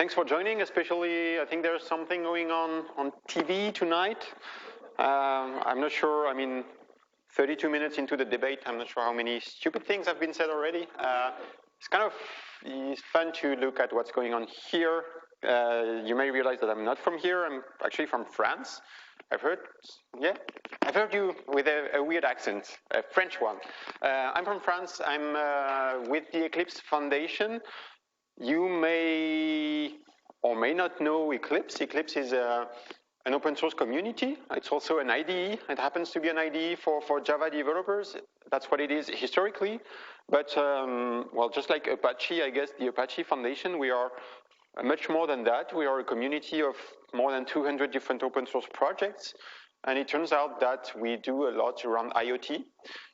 thanks for joining, especially I think there's something going on TV tonight. I'm not sure, 32 minutes into the debate, I'm not sure how many stupid things have been said already. It's fun to look at what's going on here. You may realize that I'm not from here, I'm actually from France. I've heard you with a weird accent, a French one. I'm from France, I'm with the Eclipse Foundation. You may or may not know Eclipse. Eclipse is an open source community. It's also an IDE. It happens to be an IDE for Java developers. That's what it is historically. But, well, just like Apache, I guess the Apache Foundation, we are much more than that. We are a community of more than 200 different open source projects. And it turns out that we do a lot around IoT.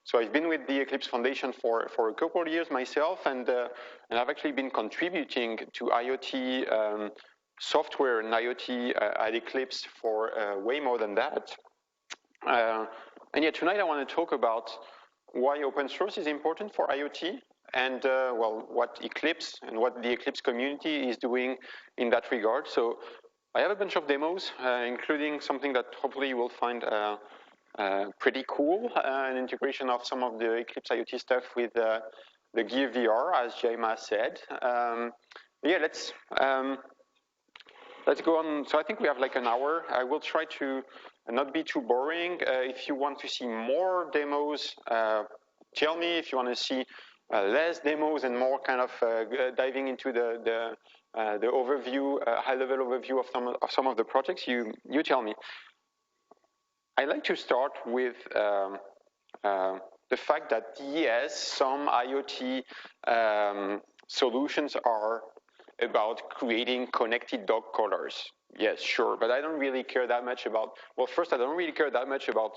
So I've been with the Eclipse Foundation for a couple of years myself, and I've actually been contributing to IoT software and IoT at Eclipse for way more than that. And yet tonight I want to talk about why open source is important for IoT, and well, what Eclipse and what the Eclipse community is doing in that regard. So I have a bunch of demos, including something that hopefully you will find pretty cool, an integration of some of the Eclipse IoT stuff with the Gear VR, as Jaima said. Yeah, let's go on. So I think we have like an hour. I will try to not be too boring. If you want to see more demos, tell me. If you want to see less demos and more kind of diving into the overview, high-level overview of some of the projects, you tell me. I like to start with the fact that yes, some IoT solutions are about creating connected dog collars. Yes, sure, but I don't really care that much about, well, first, I don't really care that much about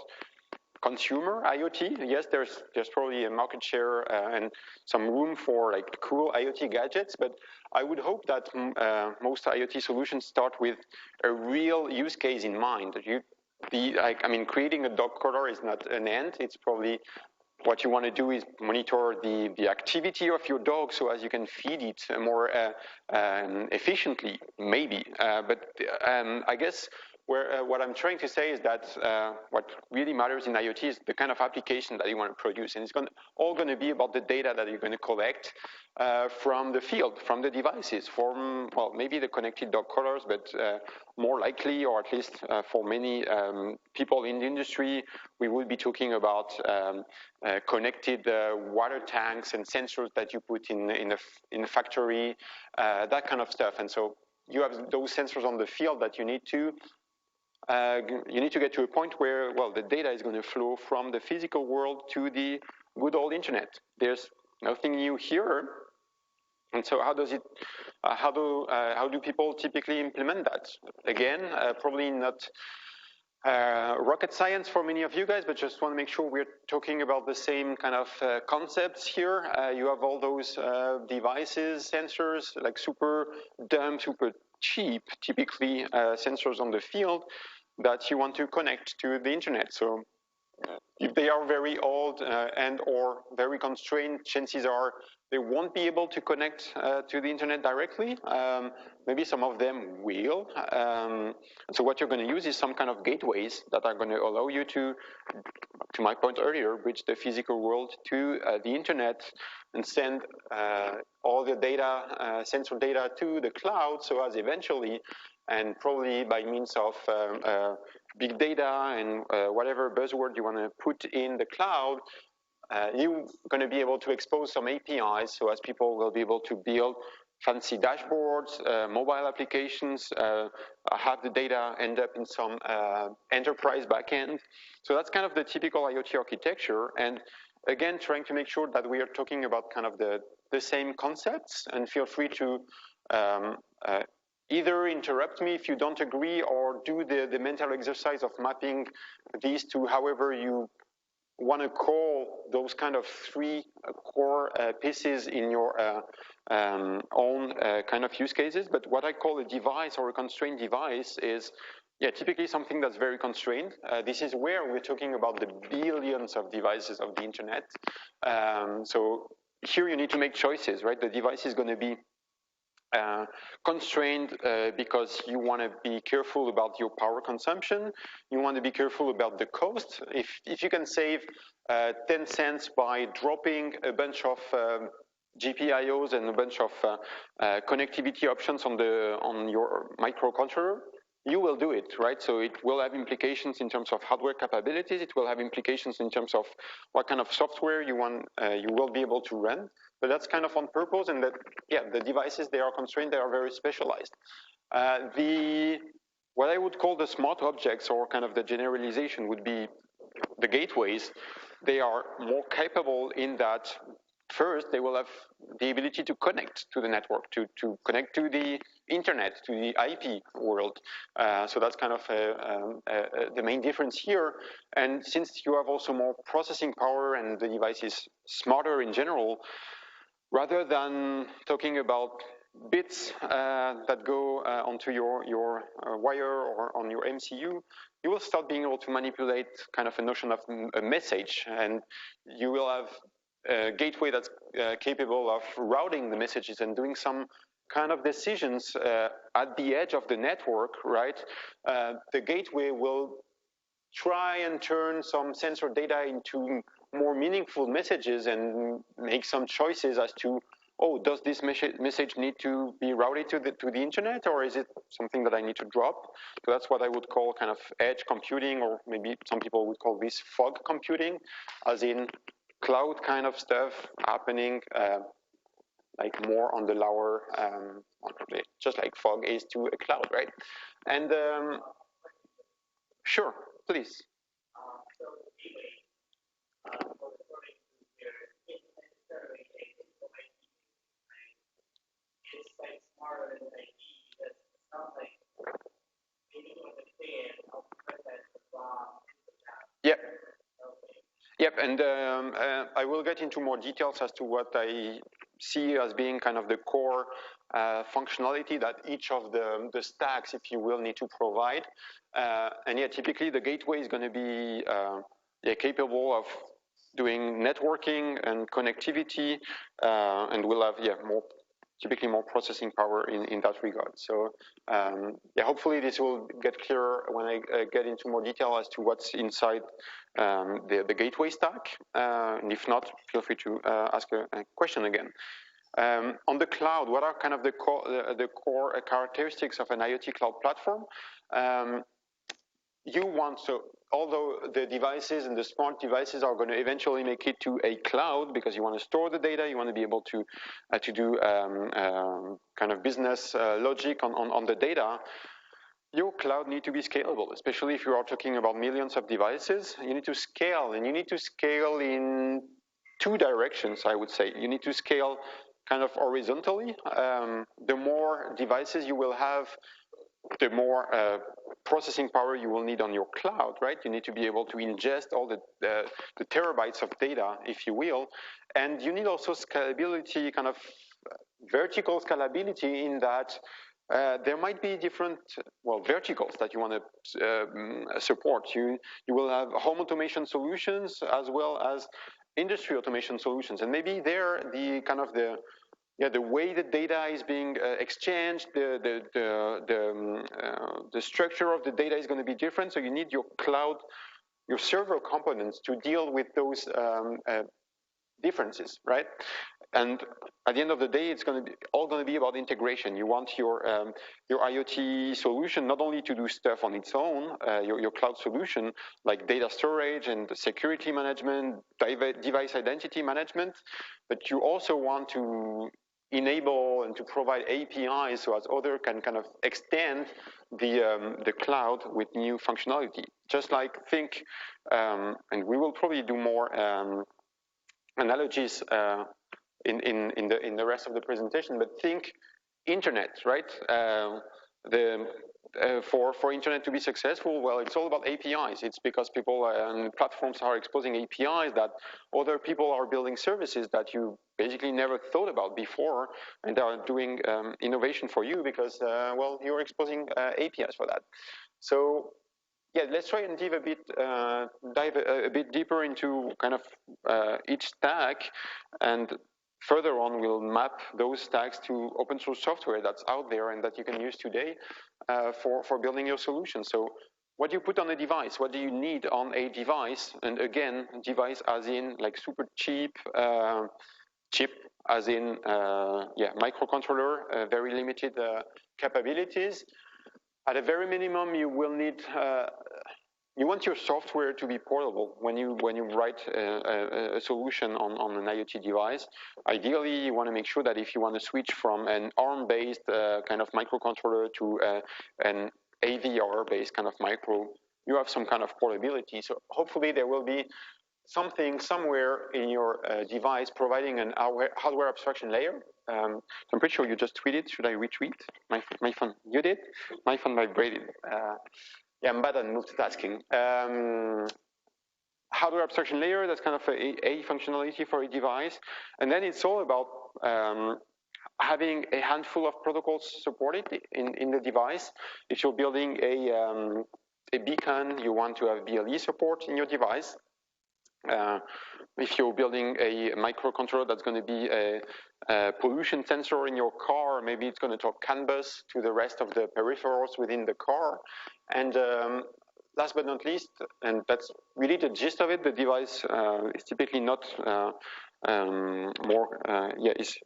consumer IoT. Yes, there's probably a market share and some room for like cool IoT gadgets, but I would hope that most IoT solutions start with a real use case in mind. Creating a dog collar is not an end. It's probably what you want to do is monitor the activity of your dog so as you can feed it more efficiently, maybe. But I guess what I'm trying to say is that what really matters in IoT is the kind of application that you want to produce. And it's all going to be about the data that you're going to collect from the field, from the devices, from, well, maybe the connected dog collars, but more likely, or at least for many people in the industry, we will be talking about connected water tanks and sensors that you put in the factory, that kind of stuff. And so you have those sensors on the field that you need to get to a point where, well, the data is going to flow from the physical world to the good old internet. There's nothing new here. And so how do people typically implement that? Again, probably not rocket science for many of you guys, but just want to make sure we're talking about the same kind of concepts here. You have all those devices, sensors, like super dumb, super cheap, typically sensors on the field that you want to connect to the internet. So if they are very old and or very constrained, chances are they won't be able to connect to the internet directly. Maybe some of them will. So what you're going to use is some kind of gateways that are going to allow you to my point earlier, bridge the physical world to the internet and send all the data, sensor data to the cloud, so as eventually, and probably by means of big data and whatever buzzword you want to put in the cloud, you're going to be able to expose some APIs so as people will be able to build fancy dashboards, mobile applications, have the data end up in some enterprise backend. So that's kind of the typical IoT architecture. And again, trying to make sure that we are talking about kind of the same concepts, and feel free to either interrupt me if you don't agree or do the mental exercise of mapping these to however you want to call those kind of three core pieces in your own kind of use cases. But what I call a device or a constrained device is, yeah, typically something that's very constrained. This is where we're talking about the billions of devices of the internet. So here you need to make choices, right? The device is going to be constrained because you want to be careful about your power consumption. You want to be careful about the cost. If you can save 10 cents by dropping a bunch of GPIOs and a bunch of connectivity options on your microcontroller, you will do it, right? So it will have implications in terms of hardware capabilities. It will have implications in terms of what kind of software you will be able to run. But that's kind of on purpose, and that, yeah, the devices, they are constrained, they are very specialized. What I would call the smart objects, or kind of the generalization, would be the gateways. They are more capable in that first, they will have the ability to connect to the network, to connect to the internet, to the IP world. So that's kind of the main difference here. And since you have also more processing power and the device is smarter in general, rather than talking about bits that go onto your wire or on your MCU, you will start being able to manipulate kind of a notion of a message, and you will have a gateway that's capable of routing the messages and doing some kind of decisions at the edge of the network, right? The gateway will try and turn some sensor data into more meaningful messages and make some choices as to, oh, does this message need to be routed to the internet, or is it something that I need to drop? So that's what I would call kind of edge computing, or maybe some people would call this fog computing, as in cloud kind of stuff happening like more on the lower, just like fog is to a cloud, right? And sure, please. Yep. Yep, and I will get into more details as to what I see as being kind of the core functionality that each of the stacks, if you will, need to provide. And yeah, typically the gateway is going to be capable of doing networking and connectivity, and will have typically more processing power in that regard. So yeah, hopefully this will get clearer when I get into more detail as to what's inside the gateway stack. And if not, feel free to ask a question again. On the cloud, what are kind of the core characteristics of an IoT cloud platform? Although the devices and the smart devices are going to eventually make it to a cloud, because you want to store the data, you want to be able to do kind of business logic on the data, your cloud needs to be scalable, especially if you are talking about millions of devices. You need to scale, and you need to scale in two directions, I would say. You need to scale kind of horizontally. The more devices you will have, the more processing power you will need on your cloud, right? You need to be able to ingest all the terabytes of data, if you will. And you need also scalability, kind of vertical scalability, in that there might be different, verticals that you want to support. You will have home automation solutions as well as industry automation solutions. And maybe there, the way the data is being exchanged, the structure of the data is going to be different. So you need your cloud, your server components to deal with those differences, right? And at the end of the day, it's all going to be about integration. You want your IoT solution not only to do stuff on its own, your cloud solution, like data storage and security management, device identity management, but you also want to enable and to provide APIs so as others can kind of extend the cloud with new functionality. Just like think, and we will probably do more analogies in the rest of the presentation, but think internet, right? For internet to be successful, well, it's all about APIs. It's because people and platforms are exposing APIs that other people are building services that you basically never thought about before, and they are doing innovation for you because, you're exposing APIs for that. So yeah, let's try and dive a bit deeper into kind of each stack. And further on, we'll map those stacks to open source software that's out there and that you can use today for building your solution. So what do you put on a device? What do you need on a device? And again, device as in like super cheap, chip as in microcontroller, very limited capabilities. At a very minimum, you will need you want your software to be portable when you write a solution on an IoT device. Ideally, you want to make sure that if you want to switch from an ARM-based kind of microcontroller to an AVR-based kind of micro, you have some kind of portability. So hopefully there will be something somewhere in your device providing an hardware abstraction layer. I'm pretty sure you just tweeted. Should I retweet? My phone, you did? My phone vibrated. Yeah, I'm bad at multitasking. Hardware abstraction layer, that's kind of a functionality for a device. And then it's all about having a handful of protocols supported in the device. If you're building a beacon, you want to have BLE support in your device. If you're building a microcontroller that's going to be a pollution sensor in your car, maybe it's going to talk CAN bus to the rest of the peripherals within the car. And last but not least, and that's really the gist of it, the device is typically not is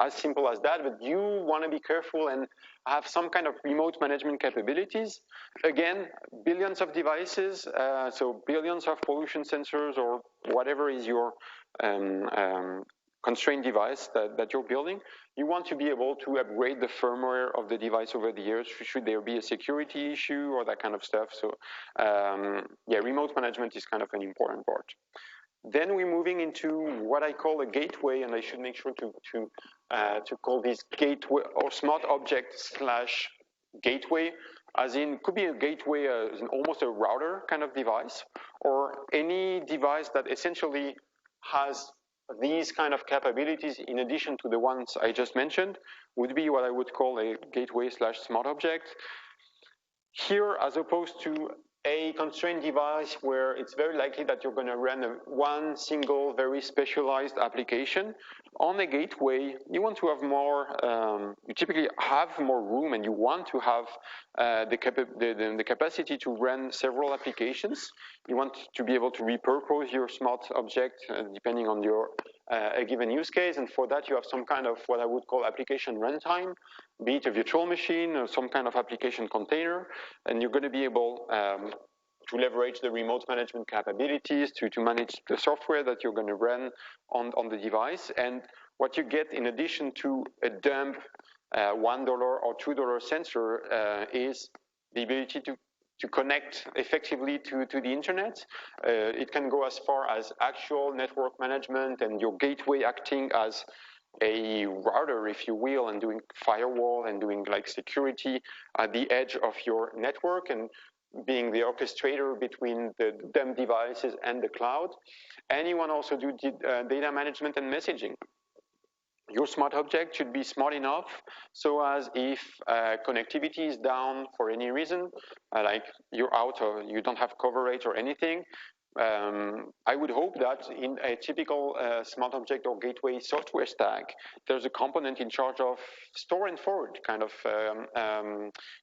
as simple as that, but you want to be careful and have some kind of remote management capabilities. Again, billions of devices, so billions of pollution sensors or whatever is your constrained device that you're building. You want to be able to upgrade the firmware of the device over the years should there be a security issue or that kind of stuff. So remote management is kind of an important part. Then we're moving into what I call a gateway, and I should make sure to call this gateway or smart object / gateway, as in could be a gateway as in almost a router kind of device, or any device that essentially has these kind of capabilities in addition to the ones I just mentioned would be what I would call a gateway / smart object. Here, as opposed to a constrained device where it's very likely that you're going to run one single very specialized application, on a gateway, you want to have more, you typically have more room and you want to have the capacity to run several applications. You want to be able to repurpose your smart object depending on your a given use case, and for that you have some kind of what I would call application runtime, be it a virtual machine or some kind of application container, and you're going to be able to leverage the remote management capabilities to manage the software that you're going to run on the device. And what you get in addition to a dumb $1 or $2 sensor is the ability to connect effectively to the internet. It can go as far as actual network management and your gateway acting as a router, if you will, and doing firewall and doing like security at the edge of your network and being the orchestrator between the dumb devices and the cloud. And you want to also do data management and messaging. Your smart object should be smart enough so as if connectivity is down for any reason, like you're out or you don't have coverage or anything, I would hope that in a typical smart object or gateway software stack, there's a component in charge of store and forward kind of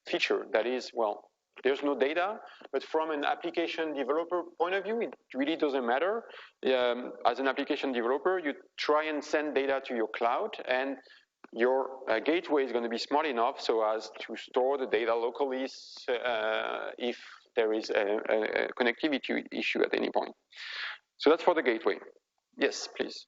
feature that is, well, there's no data, but from an application developer point of view, it really doesn't matter. As an application developer, you try and send data to your cloud, and your gateway is going to be smart enough so as to store the data locally if there is a connectivity issue at any point. So that's for the gateway. Yes, please.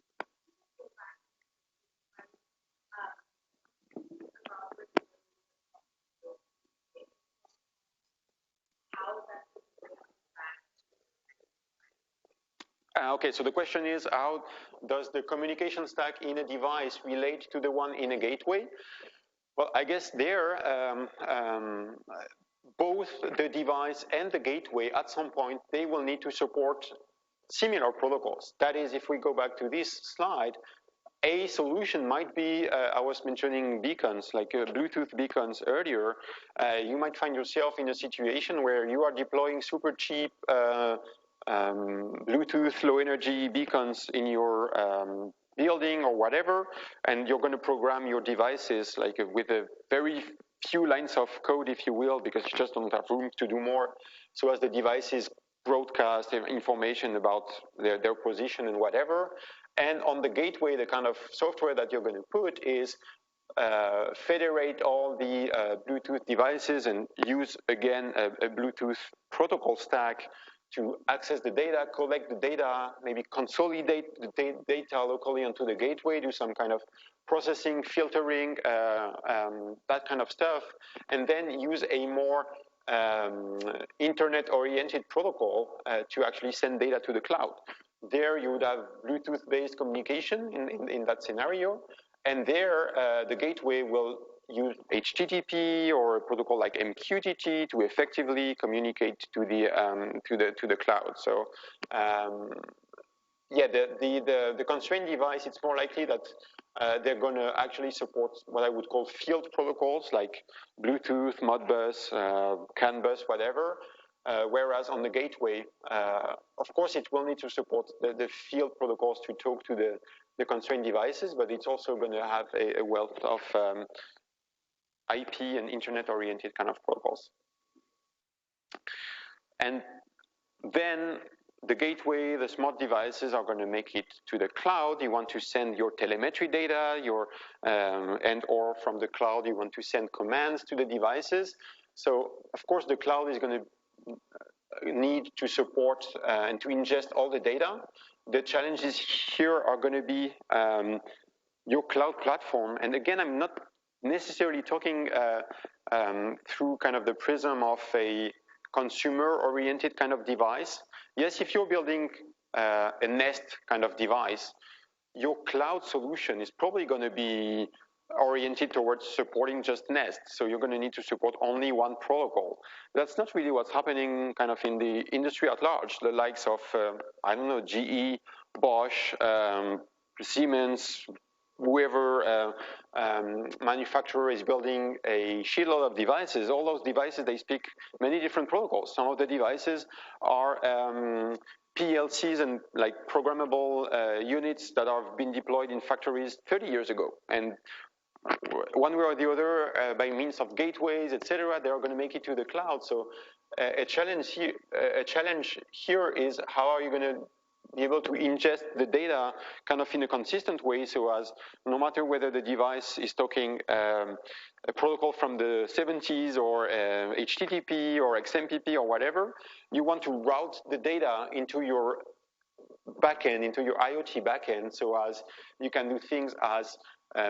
Okay, so the question is, how does the communication stack in a device relate to the one in a gateway? Well, I guess there, both the device and the gateway, at some point, they will need to support similar protocols. That is, if we go back to this slide, a solution might be, I was mentioning beacons, like Bluetooth beacons earlier. You might find yourself in a situation where you are deploying super cheap Bluetooth low energy beacons in your building or whatever, and you're going to program your devices like with a very few lines of code, if you will, because you just don't have room to do more. So as the devices broadcast information about their position and whatever, and on the gateway, the kind of software that you're going to put is federate all the Bluetooth devices and use, again, a Bluetooth protocol stack to access the data, collect the data, maybe consolidate the data locally onto the gateway, do some kind of processing, filtering, that kind of stuff, and then use a more internet-oriented protocol to actually send data to the cloud. There you would have Bluetooth-based communication in that scenario, and there the gateway will use HTTP or a protocol like MQTT to effectively communicate to the cloud. So yeah, the constrained device, it's more likely that they're going to actually support what I would call field protocols like Bluetooth, Modbus, CAN bus, whatever. Whereas on the gateway, of course, it will need to support the field protocols to talk to the constrained devices, but it's also going to have a wealth of IP and internet-oriented kind of protocols. And then the gateway, the smart devices are going to make it to the cloud. You want to send your telemetry data, and or from the cloud, you want to send commands to the devices. So, of course, the cloud is going to need to support and to ingest all the data. The challenges here are going to be your cloud platform. And again, I'm not necessarily talking through kind of the prism of a consumer-oriented kind of device. Yes, if you're building a Nest kind of device, your cloud solution is probably going to be oriented towards supporting just Nest. So you're going to need to support only one protocol. That's not really what's happening kind of in the industry at large. The likes of, I don't know, GE, Bosch, Siemens, whoever manufacturer is building a shitload of devices, all those devices, they speak many different protocols. Some of the devices are PLCs and like programmable units that have been deployed in factories 30 years ago. And one way or the other, by means of gateways, etc., they are going to make it to the cloud. So a challenge here is how are you going to be able to ingest the data kind of in a consistent way, so as no matter whether the device is talking a protocol from the 70s or HTTP or XMPP or whatever, you want to route the data into your backend, into your IoT backend, so as you can do things as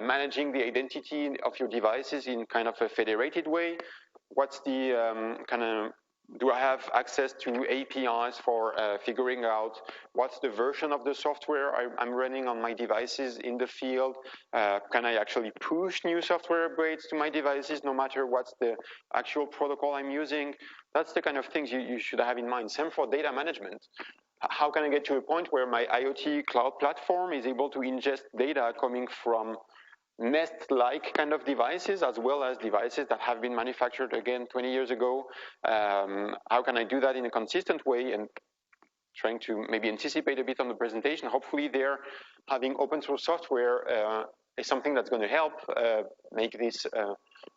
managing the identity of your devices in kind of a federated way. What's the do I have access to APIs for figuring out what's the version of the software I'm running on my devices in the field? Can I actually push new software upgrades to my devices no matter what's the actual protocol I'm using? That's the kind of things you should have in mind. Same for data management. How can I get to a point where my IoT cloud platform is able to ingest data coming from Nest-like kind of devices, as well as devices that have been manufactured, again, 20 years ago? How can I do that in a consistent way? And trying to maybe anticipate a bit on the presentation, hopefully there, having open source software is something that's going to help make this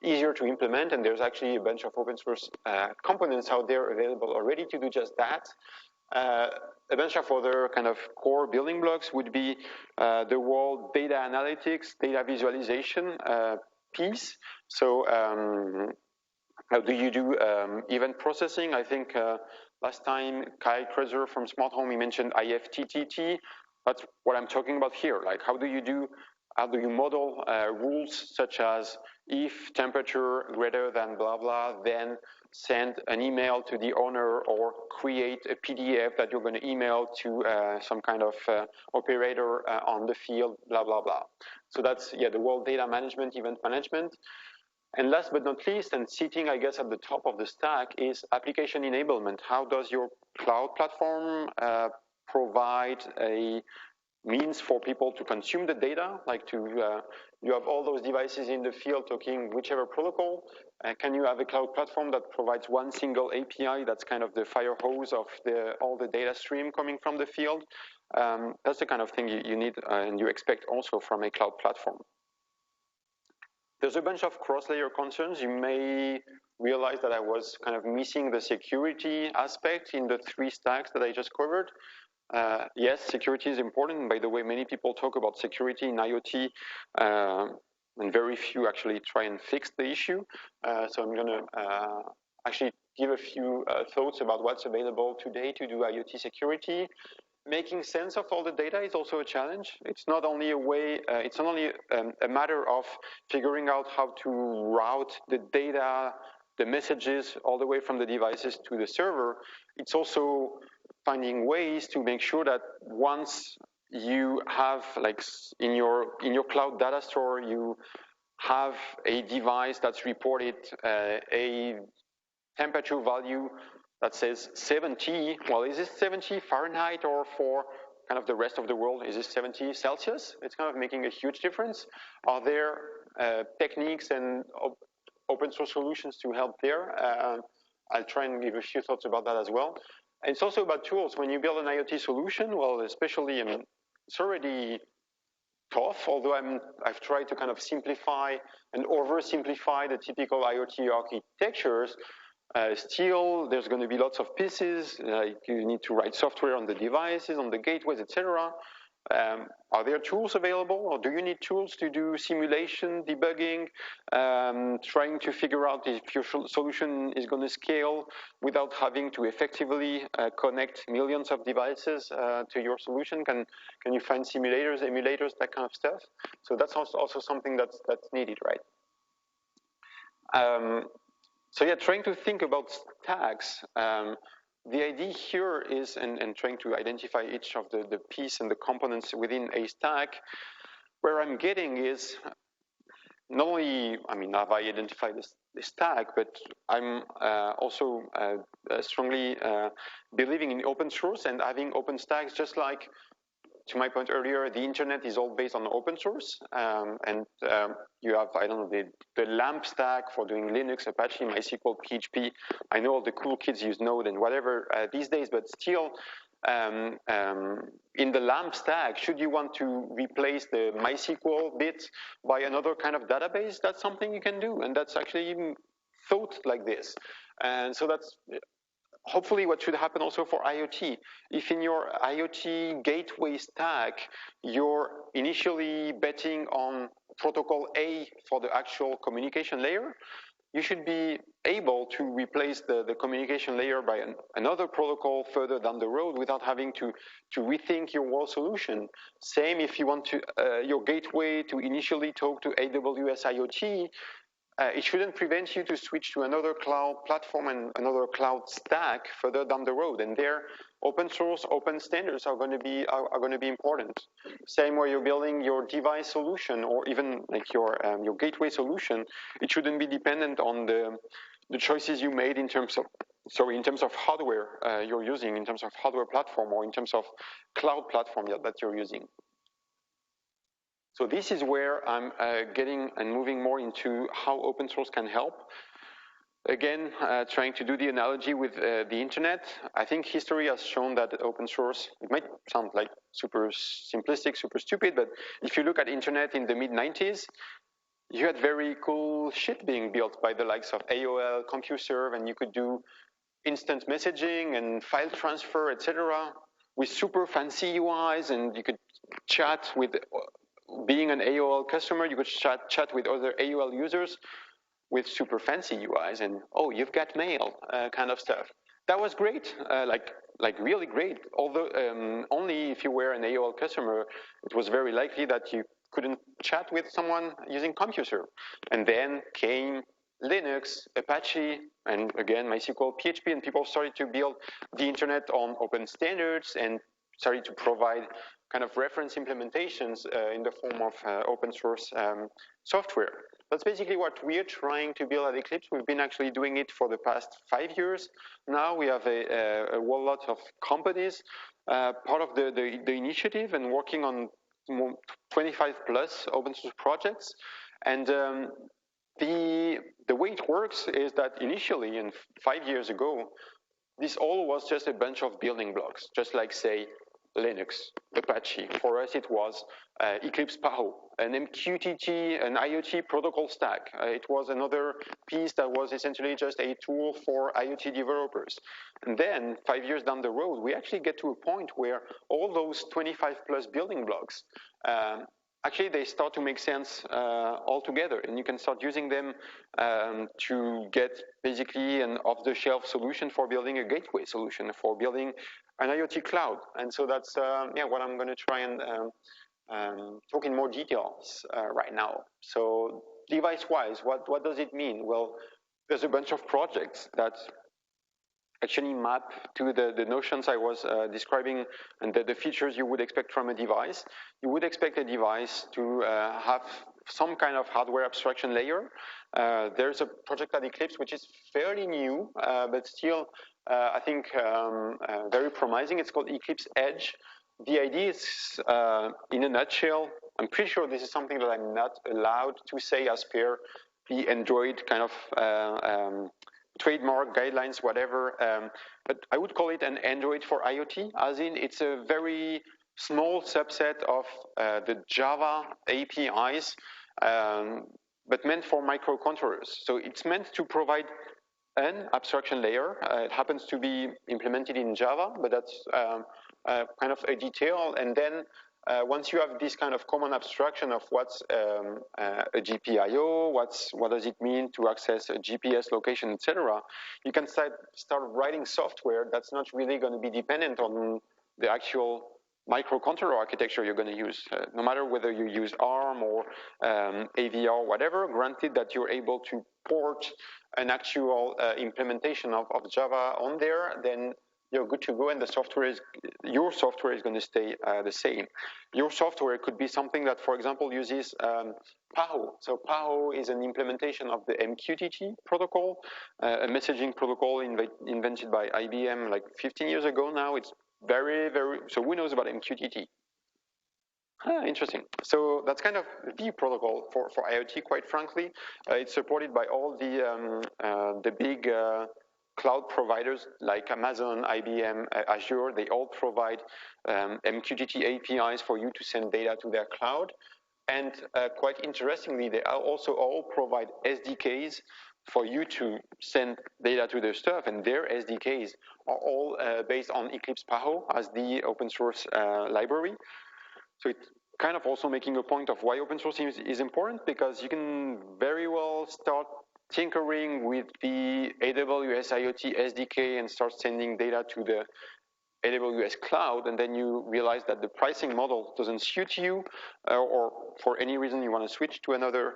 easier to implement. And there's actually a bunch of open source components out there available already to do just that. A bunch of other kind of core building blocks would be the whole data analytics, data visualization piece. So how do you do event processing? I think last time Kai Kreuzer from Smart Home, he mentioned IFTTT. That's what I'm talking about here. Like how do you model rules such as if temperature greater than blah, blah, then send an email to the owner or create a PDF that you're going to email to some kind of operator on the field, blah, blah, blah. So that's, yeah, the whole data management, event management. And last but not least, and sitting, I guess, at the top of the stack is application enablement. How does your cloud platform provide a means for people to consume the data, like you have all those devices in the field talking whichever protocol. Can you have a cloud platform that provides one single API that's kind of the fire hose of all the data stream coming from the field? That's the kind of thing you need and you expect also from a cloud platform. There's a bunch of cross-layer concerns. You may realize that I was kind of missing the security aspect in the 3 stacks that I just covered. Yes, security is important. By the way, many people talk about security in IoT, and very few actually try and fix the issue. So I'm going to actually give a few thoughts about what's available today to do IoT security. Making sense of all the data is also a challenge. It's not only a way, it's not only a matter of figuring out how to route the data, the messages all the way from the devices to the server. It's also finding ways to make sure that once you have, like in your cloud data store, you have a device that's reported a temperature value that says 70, well, is this 70 Fahrenheit or for kind of the rest of the world, is this 70 Celsius? It's kind of making a huge difference. Are there techniques and open source solutions to help there? I'll try and give a few thoughts about that as well. And it's also about tools. When you build an IoT solution, well, especially, I mean, it's already tough, although I've tried to kind of simplify and oversimplify the typical IoT architectures. Still, there's going to be lots of pieces. You need to write software on the devices, on the gateways, etc. Are there tools available, or do you need tools to do simulation, debugging, trying to figure out if your solution is going to scale without having to effectively connect millions of devices to your solution? Can you find simulators, emulators, that kind of stuff? So that's also something that's needed, right? So yeah, trying to think about stacks. The idea here is, and trying to identify each of the piece and the components within a stack, where I'm getting is, not only, I mean, have I identified the stack, but I'm also strongly believing in open source and having open stacks, just like, to my point earlier, the internet is all based on open source, and you have, I don't know, the LAMP stack for doing Linux, Apache, MySQL, PHP. I know all the cool kids use Node and whatever these days, but still, in the LAMP stack, should you want to replace the MySQL bit by another kind of database, that's something you can do, and that's actually even thought like this. And so that's hopefully what should happen also for IoT. If in your IoT gateway stack, you're initially betting on protocol A for the actual communication layer, you should be able to replace the communication layer by another protocol further down the road without having to rethink your whole solution. Same if you want to your gateway to initially talk to AWS IoT, it shouldn't prevent you to switch to another cloud platform and another cloud stack further down the road. And there, open source, open standards are going to be important. Same where you're building your device solution or even like your gateway solution, it shouldn't be dependent on the choices you made in terms of hardware you're using, in terms of hardware platform, or in terms of cloud platform that you're using. So this is where I'm getting and moving more into how open source can help. Again, trying to do the analogy with the internet. I think history has shown that open source, it might sound like super simplistic, super stupid, but if you look at internet in the mid-90s, you had very cool shit being built by the likes of AOL, CompuServe, and you could do instant messaging and file transfer, etc., with super fancy UIs, and you could chat with, being an AOL customer, you could chat with other AOL users with super fancy UIs, and oh, you've got mail, kind of stuff. That was great, like really great. Although only if you were an AOL customer, it was very likely that you couldn't chat with someone using CompuServe. And then came Linux, Apache, and again MySQL, PHP, and people started to build the internet on open standards and started to provide kind of reference implementations in the form of open source software. That's basically what we're trying to build at Eclipse. We've been actually doing it for the past 5 years. Now we have a whole lot of companies part of the initiative and working on 25 plus open source projects. And the way it works is that initially, and 5 years ago, this all was just a bunch of building blocks, just like, say, Linux, Apache. For us, it was Eclipse PAHO, an MQTT, an IoT protocol stack. It was another piece that was essentially just a tool for IoT developers. And then 5 years down the road, we actually get to a point where all those 25 plus building blocks actually they start to make sense altogether, and you can start using them to get basically an off-the-shelf solution for building a gateway solution, for building an IoT cloud. And so that's what I'm going to try and talk in more details right now. So device-wise, what does it mean? Well, there's a bunch of projects that actually map to the notions I was describing and the features you would expect from a device. You would expect a device to have some kind of hardware abstraction layer. There's a project at Eclipse which is fairly new, but still I think very promising. It's called Eclipse Edge. The idea is, in a nutshell, I'm pretty sure this is something that I'm not allowed to say as per the Android kind of trademark guidelines, whatever, but I would call it an Android for IoT, as in it's a very small subset of the Java APIs, but meant for microcontrollers. So it's meant to provide an abstraction layer. It happens to be implemented in Java, but that's kind of a detail. And then once you have this kind of common abstraction of what's a GPIO, what does it mean to access a GPS location, etc., you can start writing software that's not really going to be dependent on the actual microcontroller architecture you're going to use, no matter whether you use ARM or AVR, whatever, granted that you're able to port an actual implementation of Java on there, then you're good to go, and your software is going to stay the same. Your software could be something that, for example, uses PAHO. So PAHO is an implementation of the MQTT protocol, a messaging protocol invented by IBM like 15 years ago now. It's so who knows about MQTT? Interesting. So that's kind of the protocol for IoT, quite frankly. It's supported by all the big cloud providers like Amazon, IBM, Azure. They all provide MQTT APIs for you to send data to their cloud. And quite interestingly, they also all provide SDKs for you to send data to their stuff, and their SDKs are all based on Eclipse PAHO as the open source library. So it's kind of also making a point of why open source is important, because you can very well start tinkering with the AWS IoT SDK and start sending data to the AWS cloud, and then you realize that the pricing model doesn't suit you, or for any reason you want to switch to another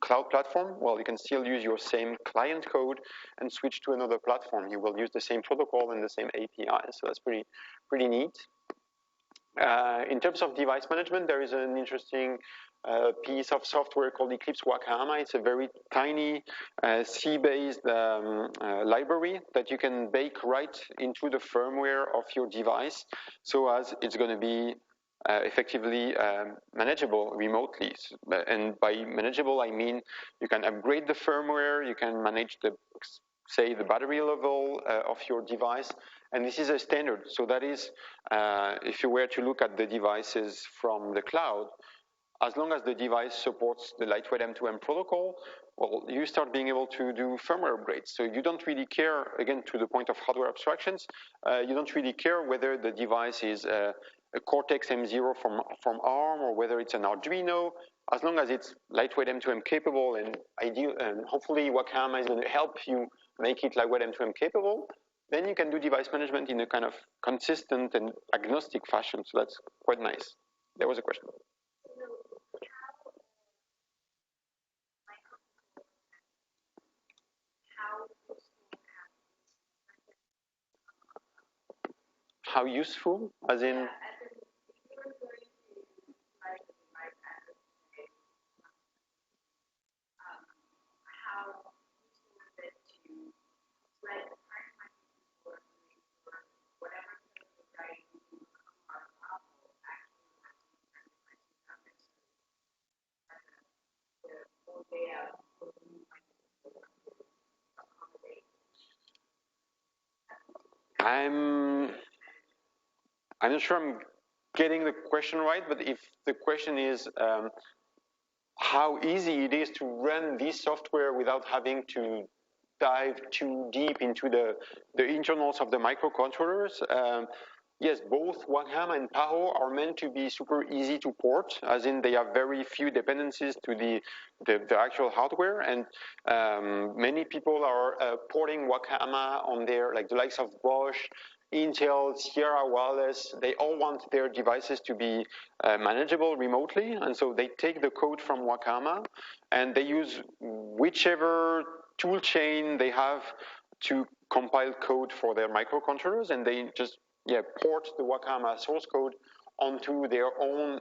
cloud platform. Well, you can still use your same client code and switch to another platform. You will use the same protocol and the same API, so that's pretty neat. In terms of device management, there is an interesting piece of software called Eclipse Wakayama. It's a very tiny C-based library that you can bake right into the firmware of your device, so as it's going to be effectively manageable remotely. And by manageable, I mean you can upgrade the firmware, you can manage say the battery level of your device, and this is a standard. So that is, if you were to look at the devices from the cloud, as long as the device supports the lightweight M2M protocol, well, you start being able to do firmware upgrades. So you don't really care, again, to the point of hardware abstractions, you don't really care whether the device is a Cortex M0 from ARM or whether it's an Arduino. As long as it's lightweight M2M capable, and hopefully Wakayama is going to help you make it lightweight M2M capable, then you can do device management in a kind of consistent and agnostic fashion. So that's quite nice. There was a question. How useful? As in? I'm not sure I'm getting the question right, but if the question is how easy it is to run this software without having to dive too deep into the internals of the microcontrollers, yes, both Wacom and Tahoe are meant to be super easy to port, as in they have very few dependencies to the actual hardware, and many people are porting Wakama on their, like the likes of Bosch, Intel, Sierra Wireless. They all want their devices to be manageable remotely, and so they take the code from Wakama and they use whichever tool chain they have to compile code for their microcontrollers, and they just port the Wakama source code onto their own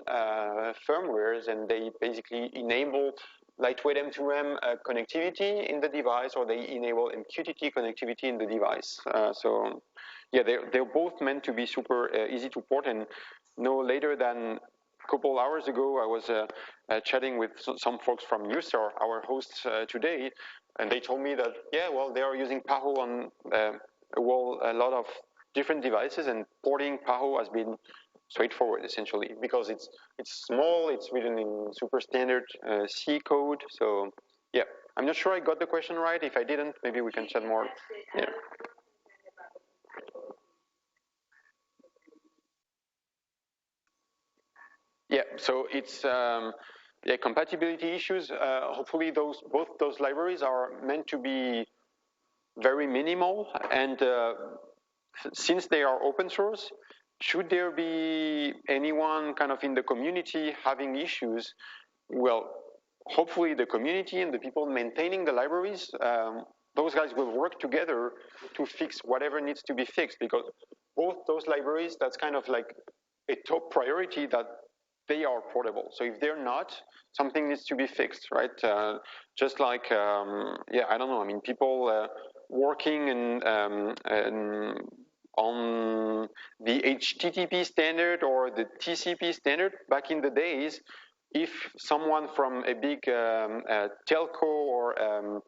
firmwares, and they basically enable lightweight M2M connectivity in the device, or they enable MQTT connectivity in the device. So yeah, they're both meant to be super easy to port, and no later than a couple hours ago, I was chatting with some folks from Newstar, our hosts today, and they told me that, yeah, well, they are using Tahoe on a lot of different devices, and porting Tahoe has been straightforward, essentially, because it's small, it's written in super standard C code. So yeah, I'm not sure I got the question right. If I didn't, maybe we can chat more. Yeah. Yeah, so it's compatibility issues. Hopefully, both those libraries are meant to be very minimal, and since they are open source, should there be anyone kind of in the community having issues, well, hopefully the community and the people maintaining the libraries, those guys will work together to fix whatever needs to be fixed, because both those libraries, that's kind of like a top priority, that they are portable. So if they're not, something needs to be fixed, right? Just like, I don't know, I mean, people working on the HTTP standard or the TCP standard back in the days, if someone from a big telco or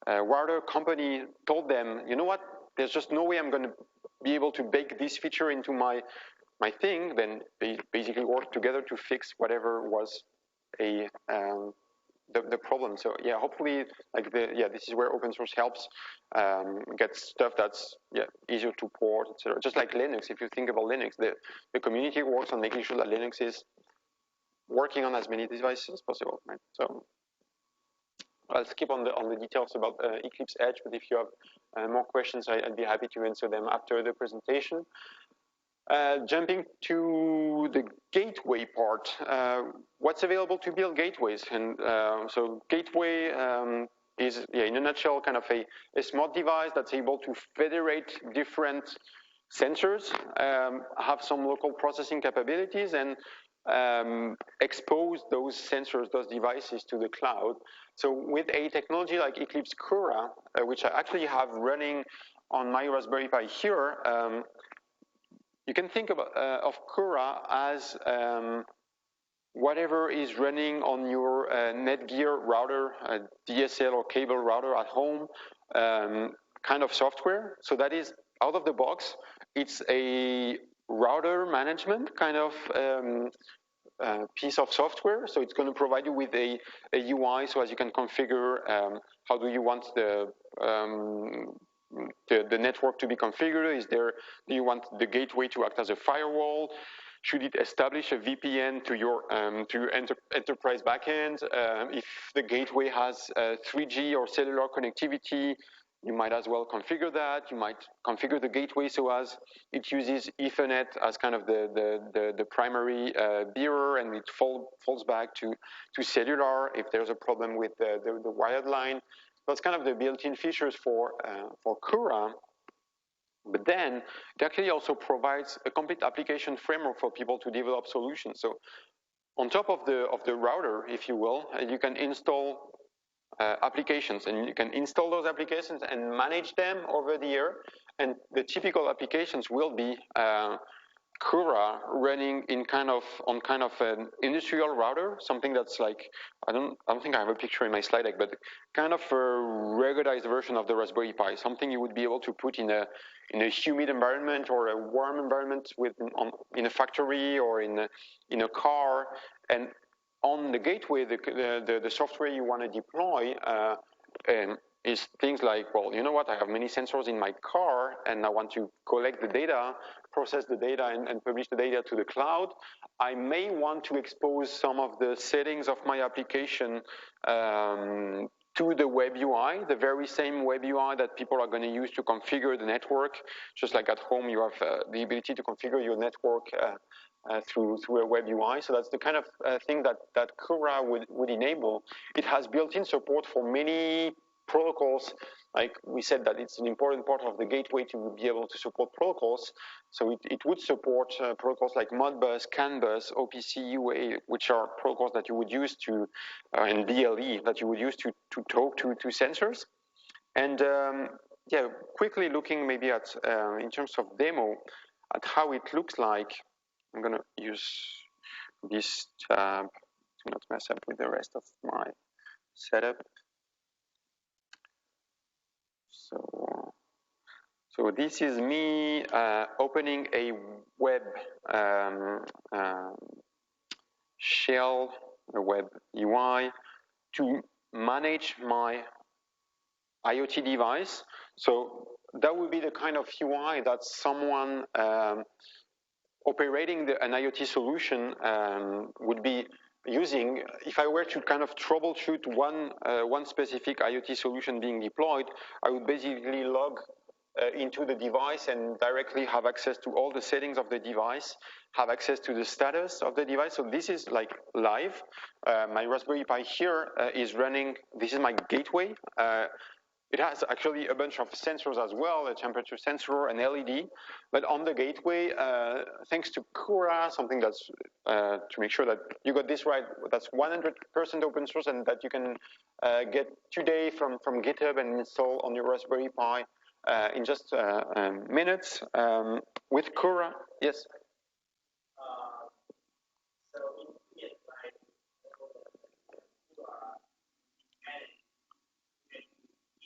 router company told them, you know what, there's just no way I'm going to be able to bake this feature into my thing, then they basically work together to fix whatever was the problem. So yeah, hopefully, like this is where open source helps get stuff that's easier to port, etc. Just like Linux, if you think about Linux, the community works on making sure that Linux is working on as many devices as possible, right? So I'll skip on the details about Eclipse Edge, but if you have more questions, I'd be happy to answer them after the presentation. Jumping to the gateway part, what's available to build gateways? And so gateway is, in a nutshell, kind of a smart device that's able to federate different sensors, have some local processing capabilities, and expose those sensors, those devices to the cloud. So with a technology like Eclipse Cura, which I actually have running on my Raspberry Pi here, you can think of Cura as whatever is running on your Netgear router, DSL or cable router at home, kind of software. So that is out of the box. It's a router management kind of piece of software. So it's going to provide you with a UI, so as you can configure how do you want the network to be configured. Do you want the gateway to act as a firewall? Should it establish a VPN to your enterprise backend? If the gateway has 3G or cellular connectivity, you might as well configure that. You might configure the gateway so as it uses Ethernet as kind of the primary bearer, and it falls back to cellular if there's a problem with the wired line. That's kind of the built-in features for Cura. But then it actually also provides a complete application framework for people to develop solutions. So on top of the router, if you will, you can install applications, and you can install those applications and manage them over the air. And the typical applications will be Cura running in on an industrial router, something that's like, I don't think I have a picture in my slide deck, but kind of a ruggedized version of the Raspberry Pi, something you would be able to put in a humid environment or a warm environment in a factory or in a car. And on the gateway, the software you want to deploy is things like, well, you know what, I have many sensors in my car and I want to collect the data, process the data and publish the data to the cloud. I may want to expose some of the settings of my application to the web UI, the very same web UI that people are going to use to configure the network. Just like at home, you have the ability to configure your network through a web UI. So that's the kind of thing that Cura would enable. It has built-in support for many protocols. Like we said, that it's an important part of the gateway to be able to support protocols. So it would support protocols like Modbus, CAN bus, OPC, UA, which are protocols that you would use to, and BLE, that you would use to talk to sensors. And yeah, quickly looking maybe at, in terms of demo, at how it looks like. I'm going to use this tab to not mess up with the rest of my setup. So this is me opening a web shell, a web UI, to manage my IoT device. So that would be the kind of UI that someone operating an IoT solution would be using. If I were to kind of troubleshoot one specific IoT solution being deployed, I would basically log into the device and directly have access to all the settings of the device, have access to the status of the device. So this is like live. My Raspberry Pi here is running, this is my gateway. It has actually a bunch of sensors as well, a temperature sensor, an LED. But on the gateway, thanks to Cura, something that's, to make sure that you got this right, that's 100% open source and that you can get today from GitHub and install on your Raspberry Pi in just minutes. With Cura, yes?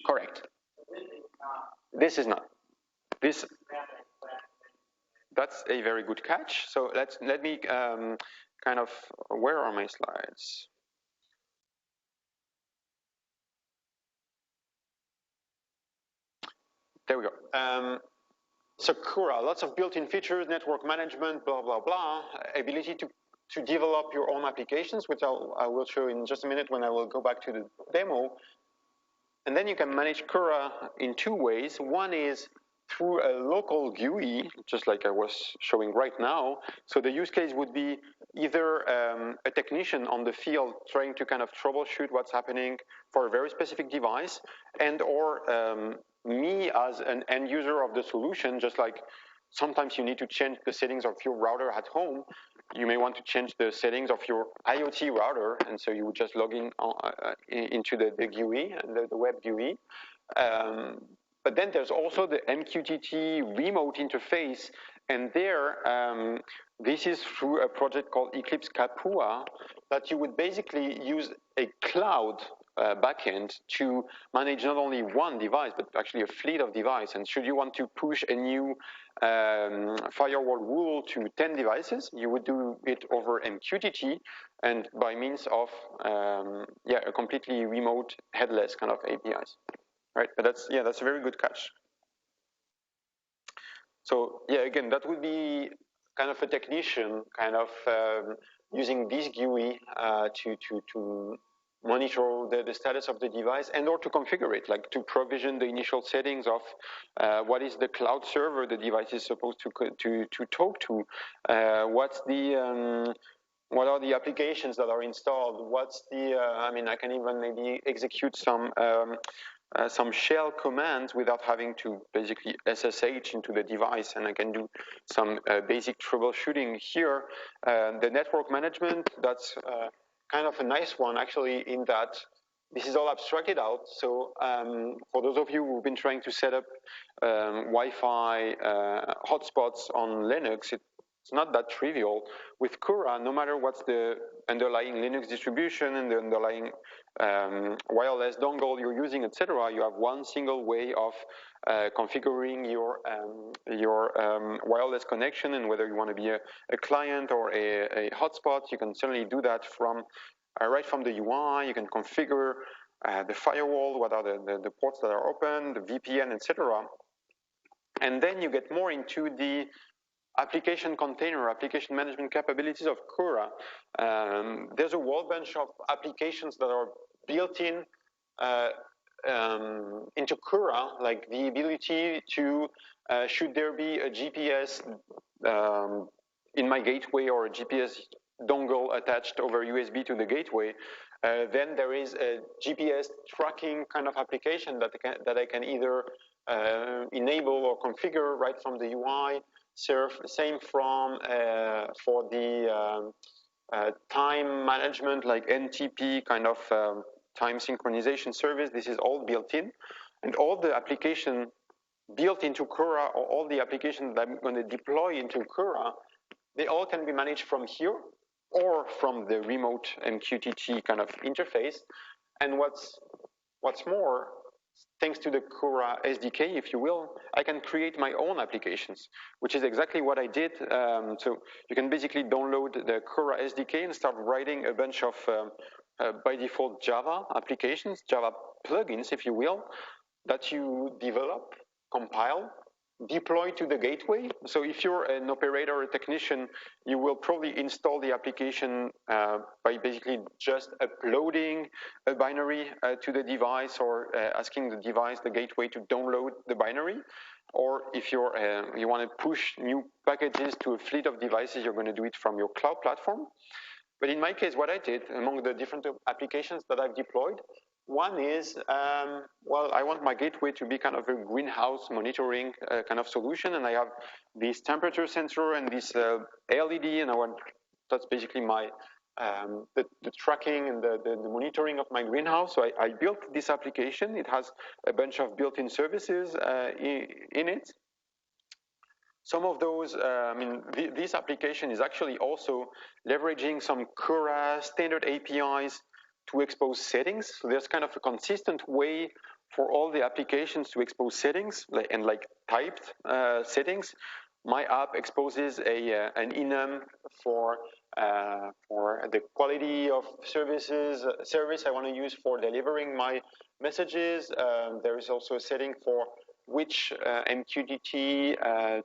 Correct. This is not. This. That's a very good catch. So let me kind of, where are my slides? There we go. So Cura, lots of built-in features, network management, blah, blah, blah, ability to develop your own applications, which I will show in just a minute when I will go back to the demo. And then you can manage Cura in two ways. One is through a local GUI, just like I was showing right now. So the use case would be either a technician on the field trying to kind of troubleshoot what's happening for a very specific device, and or me as an end user of the solution, just like sometimes you need to change the settings of your router at home. You may want to change the settings of your IoT router, and so you would just log in into the GUI, the web GUI. But then there's also the MQTT remote interface, and there, this is through a project called Eclipse Kapua, that you would basically use a cloud backend to manage not only one device, but actually a fleet of devices. And should you want to push a new firewall rule to 10 devices, you would do it over MQTT and by means of a completely remote headless kind of APIs. Right, but that's a very good catch. So yeah, again, that would be kind of a technician kind of using this GUI to monitor the status of the device and or to configure it, like to provision the initial settings of what is the cloud server the device is supposed to talk to, what's the what are the applications that are installed, what's the I mean, I can even maybe execute some shell commands without having to basically SSH into the device, and I can do some basic troubleshooting here. The network management, that's kind of a nice one actually, in that this is all abstracted out. So for those of you who've been trying to set up Wi-Fi hotspots on Linux, it's It's not that trivial. With Cura, no matter what's the underlying Linux distribution and the underlying wireless dongle you're using, etc., you have one single way of configuring your wireless connection, and whether you want to be a client or a hotspot, you can certainly do that from right from the UI. You can configure the firewall, what are the ports that are open, the VPN, etc. And then you get more into the application container, application management capabilities of Cura. There's a whole bunch of applications that are built in into Cura, like the ability to, should there be a GPS in my gateway or a GPS dongle attached over USB to the gateway, then there is a GPS tracking kind of application that I can either enable or configure right from the UI. Same from for the time management, like NTP kind of time synchronization service. This is all built in, and all the application built into Cura, or all the applications that I'm going to deploy into Cura, they all can be managed from here or from the remote MQTT kind of interface. And what's more, thanks to the Cura SDK, if you will, I can create my own applications, which is exactly what I did. So you can basically download the Cura SDK and start writing a bunch of, by default, Java applications, Java plugins, if you will, that you develop, compile, deploy to the gateway. So if you're an operator or a technician, you will probably install the application by basically just uploading a binary to the device, or asking the device, the gateway, to download the binary. Or if you're you want to push new packages to a fleet of devices, you're going to do it from your cloud platform. But in my case, what I did among the different applications that I've deployed, one is, well, I want my gateway to be kind of a greenhouse monitoring kind of solution, and I have this temperature sensor and this LED, and that's basically my the tracking and the monitoring of my greenhouse. So I built this application. It has a bunch of built-in services in it. Some of those, I mean, this application is actually also leveraging some Cura standard APIs to expose settings. So there's kind of a consistent way for all the applications to expose settings, and like typed settings. My app exposes an enum for the quality of service I want to use for delivering my messages. There is also a setting for which MQTT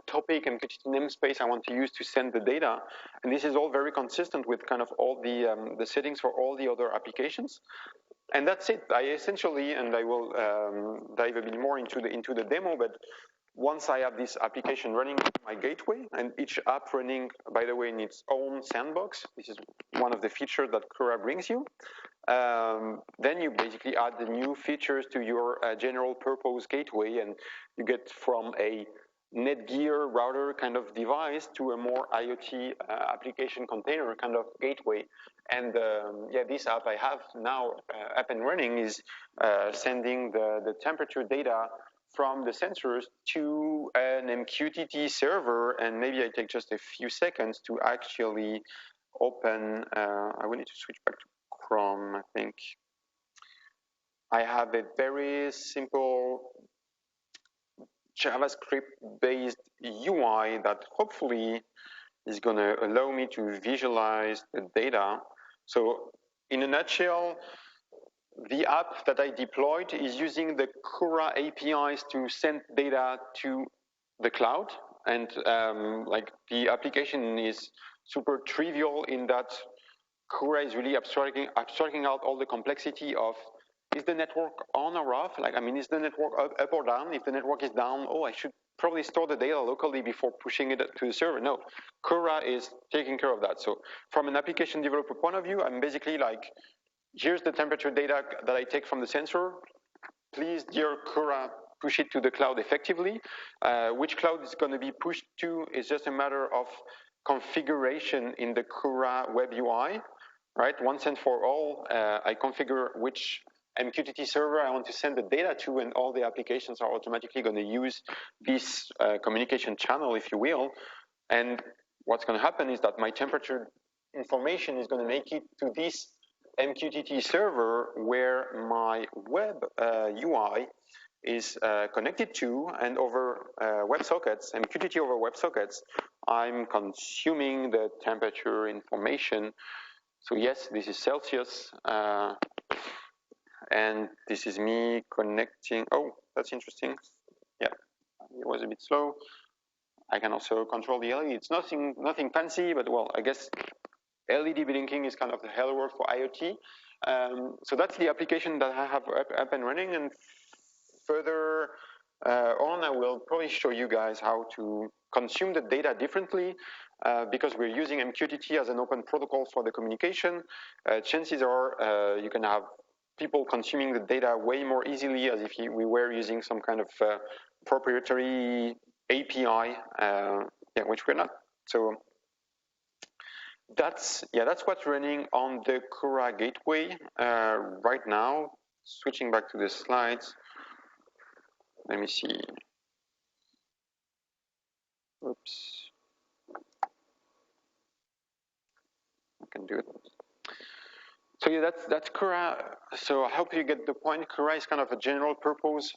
topic, MQTT namespace I want to use to send the data. And this is all very consistent with kind of all the settings for all the other applications. And that's it. I essentially, and I will dive a bit more into the demo, but once I have this application running on my gateway, and each app running, by the way, in its own sandbox, this is one of the features that Cura brings you, then you basically add the new features to your general purpose gateway, and you get from a Netgear router kind of device to a more IoT application container kind of gateway. And yeah, this app I have now up and running is sending the temperature data from the sensors to an MQTT server. And maybe I take just a few seconds to actually open, I will need to switch back to Chrome, I think. I have a very simple JavaScript-based UI that hopefully is going to allow me to visualize the data. So in a nutshell, the app that I deployed is using the Cura APIs to send data to the cloud. And like the application is super trivial in that Cura is really abstracting out all the complexity of, is the network on or off? Like, I mean, is the network up or down? If the network is down, oh, I should probably store the data locally before pushing it to the server. No, Cura is taking care of that. So from an application developer point of view, I'm basically like, here's the temperature data that I take from the sensor. Please, dear Cura, push it to the cloud effectively. Which cloud is going to be pushed to is just a matter of configuration in the Cura web UI, right? Once and for all, I configure which MQTT server I want to send the data to, and all the applications are automatically going to use this communication channel, if you will. And what's going to happen is that my temperature information is going to make it to this MQTT server where my web UI is connected to, and over WebSockets, MQTT over WebSockets, I'm consuming the temperature information. So yes, this is Celsius, and this is me connecting. Oh, that's interesting. Yeah, it was a bit slow. I can also control the LED. It's nothing fancy, but well, I guess LED blinking is kind of the hello world for IoT. So that's the application that I have up and running, and further on, I will probably show you guys how to consume the data differently. Because we're using MQTT as an open protocol for the communication, chances are you can have people consuming the data way more easily as if we were using some kind of proprietary API, which we're not. So that's what's running on the Cura gateway right now. Switching back to the slides. Let me see. Oops. I can do it. So yeah, that's Cura. So I hope you get the point. Cura is kind of a general purpose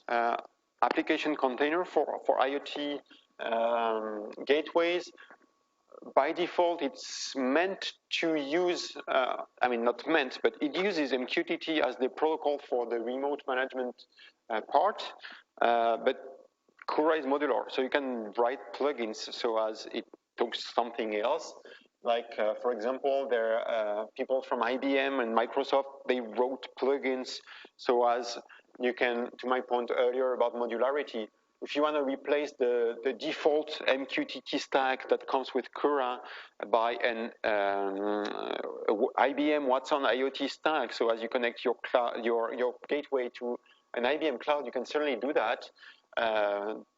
application container for IoT gateways. By default, it's meant to use, I mean, not meant, but it uses MQTT as the protocol for the remote management part. But Cura is modular, so you can write plugins so as it talks something else. Like, for example, there are people from IBM and Microsoft, they wrote plugins so as you can, to my point earlier about modularity, if you want to replace the default MQTT stack that comes with Cura by an IBM Watson IoT stack, so as you connect your gateway to an IBM cloud, you can certainly do that.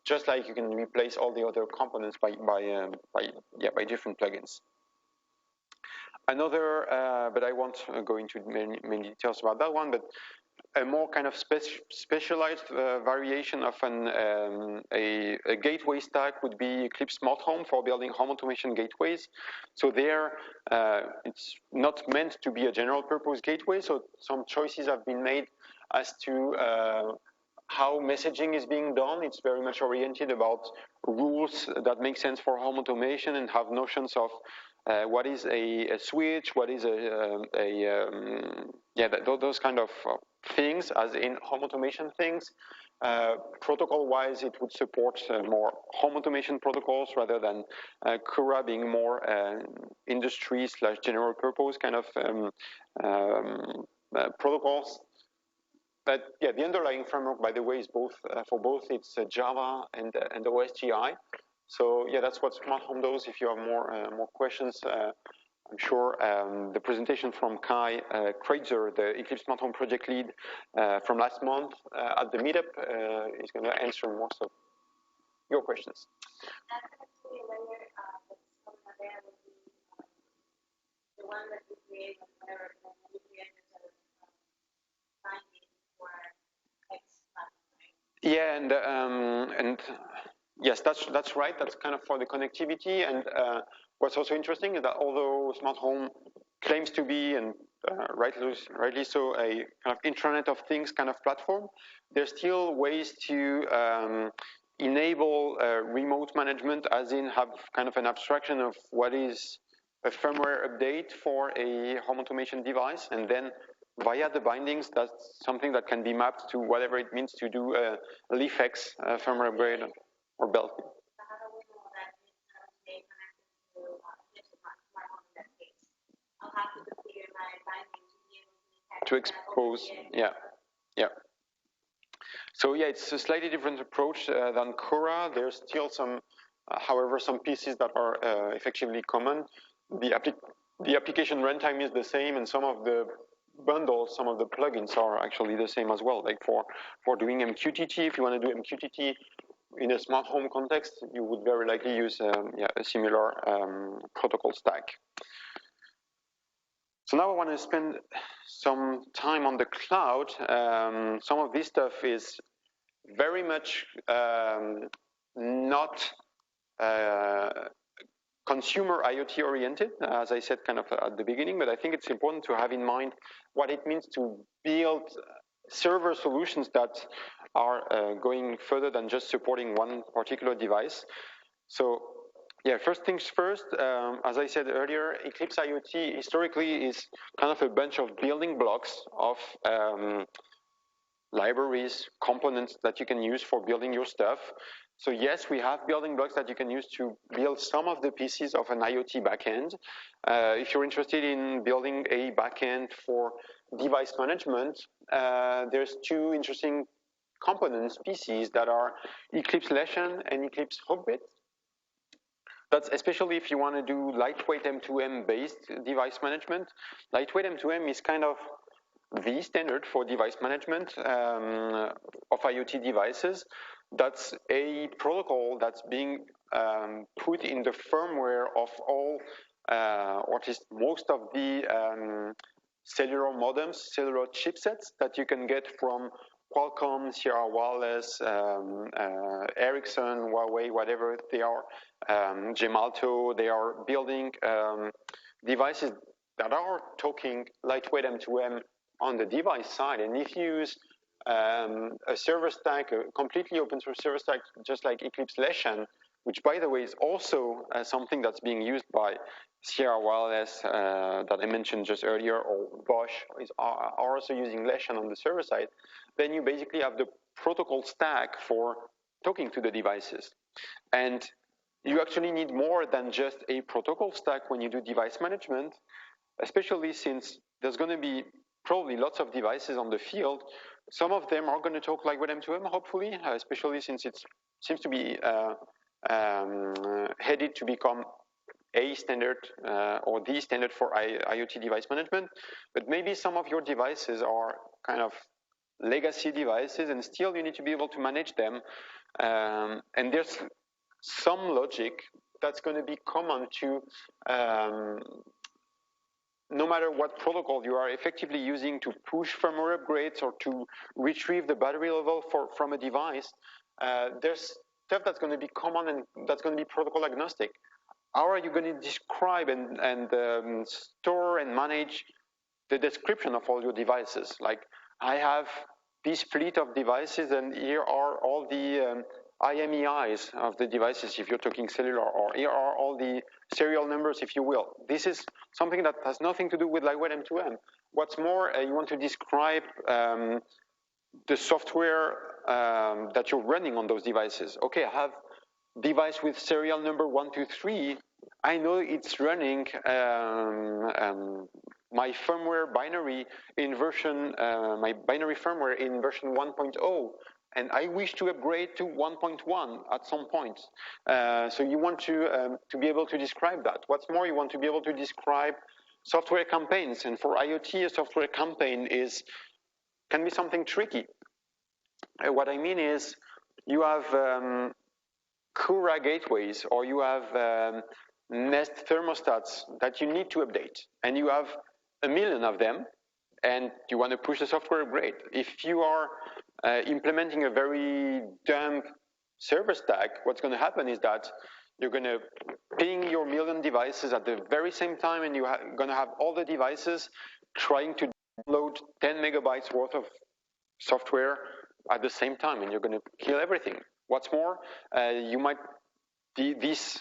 Just like you can replace all the other components by different plugins. Another, but I won't go into many details about that one, but a more kind of specialized variation of a gateway stack would be Eclipse Smart Home for building home automation gateways. So there, it's not meant to be a general purpose gateway, so some choices have been made as to how messaging is being done. It's very much oriented about rules that make sense for home automation and have notions of what is a switch, what is those kind of things, as in home automation things. Protocol-wise, it would support more home automation protocols rather than Cura being more industry/general purpose kind of protocols. But yeah, the underlying framework, by the way, is both for both. It's Java and OSGI. So yeah, that's what Smart Home does. If you have more questions, I'm sure the presentation from Kai Kreitzer, the Eclipse Smart Home project lead from last month at the meetup, is going to answer most of your questions. That's actually layer there would be the one that you create whenever you create a sort of finding for X platform, right? Yeah, and yes, that's right. That's kind of for the connectivity. And what's also interesting is that although Smart Home claims to be, and rightly so, a kind of Intranet of Things kind of platform, there's still ways to enable remote management, as in have kind of an abstraction of what is a firmware update for a home automation device, and then via the bindings, that's something that can be mapped to whatever it means to do a LeafX firmware upgrade or belt. So how do we know that it's connected to Smart Home in that case? I'll have to configure my binding to be able to expose, yeah. So yeah, it's a slightly different approach than Cura. There's still some, however, some pieces that are effectively common. The application runtime is the same, and some of the bundles, some of the plugins are actually the same as well. Like for doing MQTT, if you want to do MQTT in a smart home context, you would very likely use a similar protocol stack. So now I want to spend some time on the cloud. Some of this stuff is very much not consumer IoT oriented, as I said kind of at the beginning, but I think it's important to have in mind what it means to build server solutions that are going further than just supporting one particular device. So yeah, first things first, as I said earlier, Eclipse IoT historically is kind of a bunch of building blocks of libraries, components that you can use for building your stuff. So yes, we have building blocks that you can use to build some of the pieces of an IoT backend. If you're interested in building a backend for device management, there's two interesting components, pieces, that are Eclipse Lesson and Eclipse Hogbit. That's especially if you want to do lightweight M2M based device management. Lightweight M2M is kind of the standard for device management of IoT devices. That's a protocol that's being put in the firmware of all, or at least most of the cellular modems, cellular chipsets that you can get from Qualcomm, Sierra Wireless, Ericsson, Huawei, whatever they are, Gemalto. They are building devices that are talking lightweight M2M on the device side. And if you use a server stack, a completely open source server stack, just like Eclipse Lesson, which by the way is also something that's being used by Sierra Wireless that I mentioned just earlier, or Bosch are also using Lesson on the server side, then you basically have the protocol stack for talking to the devices. And you actually need more than just a protocol stack when you do device management, especially since there's going to be probably lots of devices on the field. Some of them are going to talk like with M2M, hopefully, especially since it seems to be headed to become a standard or the standard for IoT device management. But maybe some of your devices are kind of legacy devices, and still you need to be able to manage them. And there's some logic that's going to be common to no matter what protocol you are effectively using to push firmware upgrades or to retrieve the battery level from a device. There's stuff that's going to be common and that's going to be protocol agnostic. How are you going to describe and store and manage the description of all your devices? Like, I have this fleet of devices, and here are all the IMEIs of the devices, if you're talking cellular, or here are all the serial numbers, if you will. This is something that has nothing to do with lightweight M2M. What's more, you want to describe the software that you're running on those devices. Okay, I have device with serial number 123. I know it's running my firmware binary in version, my binary firmware in version 1.0. And I wish to upgrade to 1.1 at some point. So you want to be able to describe that. What's more, you want to be able to describe software campaigns. And for IoT, a software campaign can be something tricky. What I mean is, you have Cura gateways, or you have Nest thermostats that you need to update, and you have 1 million of them, and you want to push the software upgrade. If you are implementing a very dumb server stack, what's going to happen is that you're going to ping your 1 million devices at the very same time, and you're going to have all the devices trying to download 10 megabytes worth of software at the same time, and you're going to kill everything. What's more, you might, this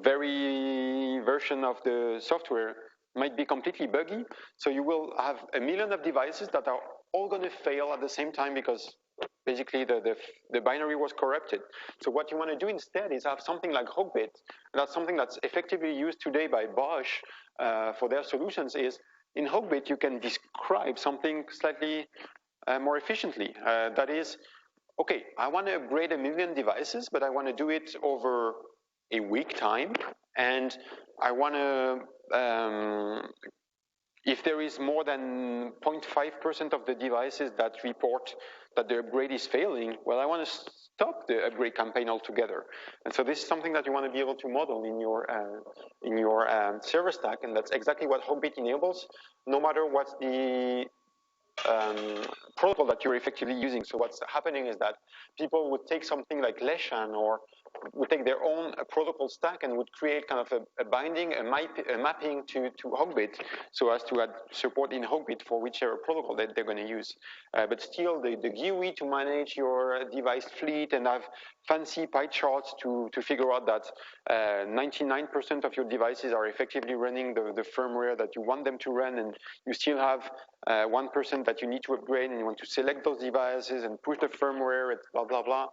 very version of the software might be completely buggy, so you will have 1 million of devices that are all going to fail at the same time because basically the binary was corrupted. So what you want to do instead is have something like Hogbit. That's something that's effectively used today by Bosch for their solutions. Is in Hogbit you can describe something slightly more efficiently. That is, okay, I want to upgrade 1 million devices, but I want to do it over a week time, and I want to, if there is more than 0.5% of the devices that report that the upgrade is failing, well, I want to stop the upgrade campaign altogether. And so this is something that you want to be able to model in your server stack, and that's exactly what Hogbit enables, no matter what's the protocol that you're effectively using. So what's happening is that people would take something like Leshan or would take their own protocol stack and would create kind of a binding, a mapping to Hogbit, so as to add support in Hogbit for whichever protocol that they're going to use. But still, the GUI to manage your device fleet and have fancy pie charts to figure out that 99% of your devices are effectively running the firmware that you want them to run, and you still have 1% that you need to upgrade, and you want to select those devices and push the firmware, and blah, blah, blah.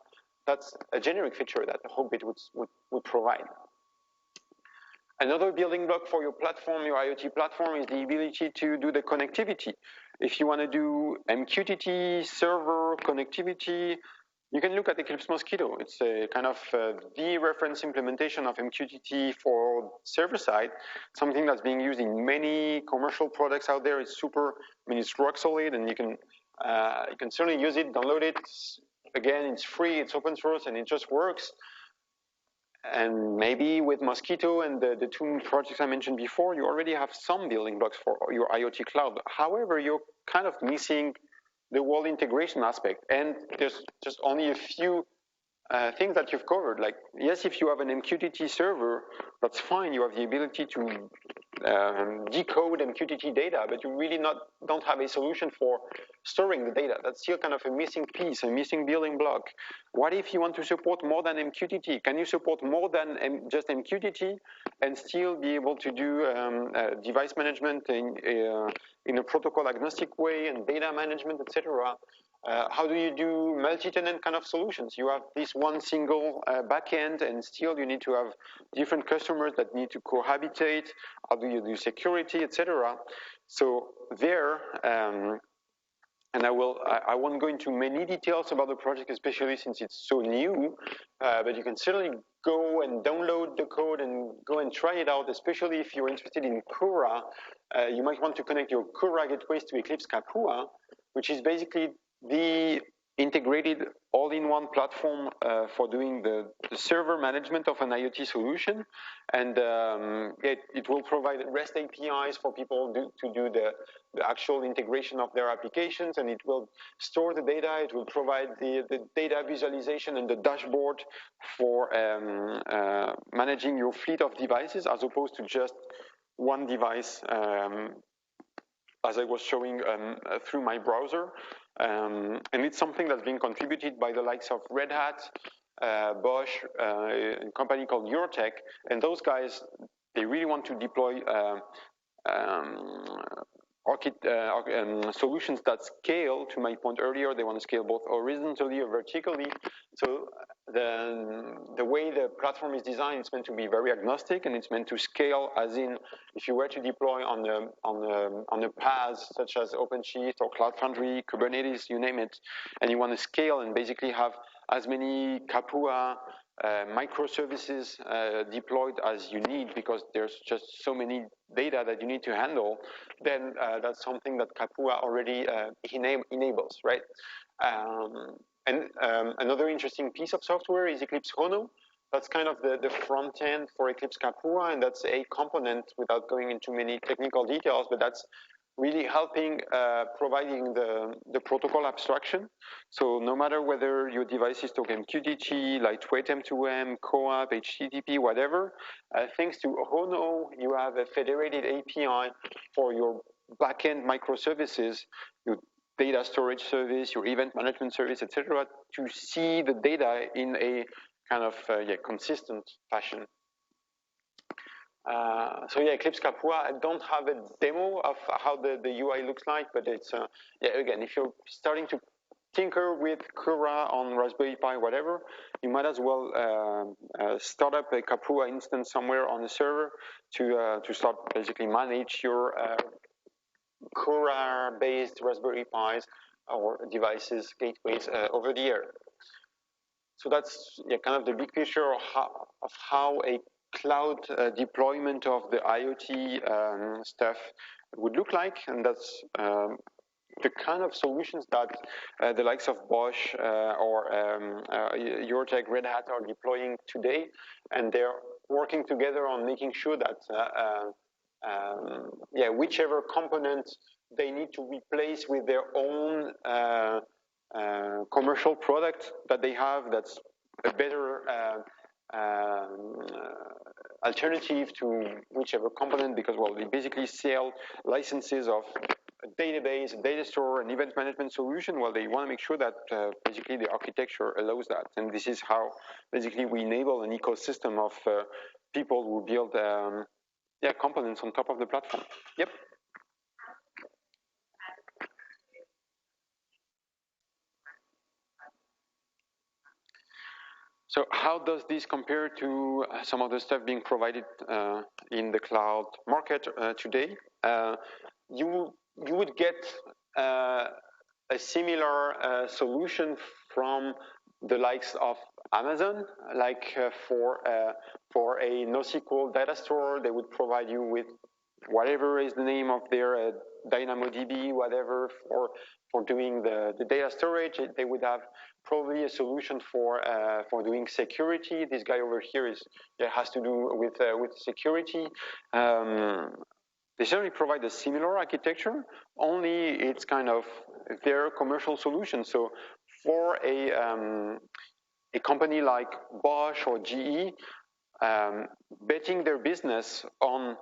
That's a generic feature that Hogbit would provide. Another building block for your platform, your IoT platform, is the ability to do the connectivity. If you want to do MQTT, server connectivity, you can look at Eclipse Mosquito. It's a kind of the reference implementation of MQTT for server side, something that's being used in many commercial products out there. It's super, I mean, it's rock solid, and you can certainly use it, download it. Again, it's free, it's open source, and it just works. And maybe with Mosquito and the two projects I mentioned before, you already have some building blocks for your IoT cloud. However, you're kind of missing the whole integration aspect. And there's just only a few things that you've covered. Like, yes, if you have an MQTT server, that's fine. You have the ability to decode MQTT data, but you really don't have a solution for storing the data. That's still kind of a missing piece, a missing building block. What if you want to support more than MQTT? Can you support more than just MQTT and still be able to do device management in a protocol agnostic way and data management, etc.? How do you do multi-tenant kind of solutions? You have this one single backend, and still you need to have different customers that need to cohabitate. How do you do security, etc.? So there, and I won't go into many details about the project, especially since it's so new, but you can certainly go and download the code and go and try it out, especially if you're interested in Cura. You might want to connect your Cura gateways to Eclipse Kapua, which is basically the integrated all-in-one platform for doing the server management of an IoT solution. And it will provide REST APIs for people to do the actual integration of their applications, and it will store the data. It will provide the data visualization and the dashboard for managing your fleet of devices, as opposed to just one device, as I was showing through my browser. And it's something that's been contributed by the likes of Red Hat, Bosch, a company called Eurotech, and those guys, they really want to deploy solutions that scale. To my point earlier, they want to scale both horizontally or vertically. So the way the platform is designed, it's meant to be very agnostic, and it's meant to scale, as in, if you were to deploy on a PaaS such as OpenShift or Cloud Foundry, Kubernetes, you name it, and you want to scale and basically have as many Kapua microservices deployed as you need, because there's just so many data that you need to handle, then that's something that Kapua already enables, right? And another interesting piece of software is Eclipse Hono. That's kind of the front end for Eclipse Kapua, and that's a component, without going into many technical details, but that's really helping providing the protocol abstraction. So no matter whether your device is talking MQTT, lightweight M2M, CoAP, HTTP, whatever, thanks to Hono, you have a federated API for your backend microservices, your data storage service, your event management service, etc., to see the data in a kind of consistent fashion. So yeah, Eclipse Kapua, I don't have a demo of how the UI looks like, but it's, again, if you're starting to tinker with Cura on Raspberry Pi, whatever, you might as well start up a Kapua instance somewhere on the server to start basically manage your Cura-based Raspberry Pis or devices, gateways over the air. So that's kind of the big picture of how a cloud deployment of the IoT stuff would look like, and that's the kind of solutions that the likes of Bosch or Eurotech, Red Hat are deploying today, and they're working together on making sure that whichever component they need to replace with their own commercial product that they have, that's a better alternative to whichever component, because, well, they basically sell licenses of a database, a data store, an event management solution. Well, they want to make sure that basically the architecture allows that. And this is how basically we enable an ecosystem of people who build components on top of the platform. Yep. So how does this compare to some of the stuff being provided in the cloud market today? You would get a similar solution from the likes of Amazon, like for a NoSQL data store, they would provide you with whatever is the name of their DynamoDB, whatever for doing the data storage. They would have probably a solution for doing security. This guy over here has to do with security. They certainly provide a similar architecture, only it's kind of their commercial solution. So for a company like Bosch or GE, betting their business on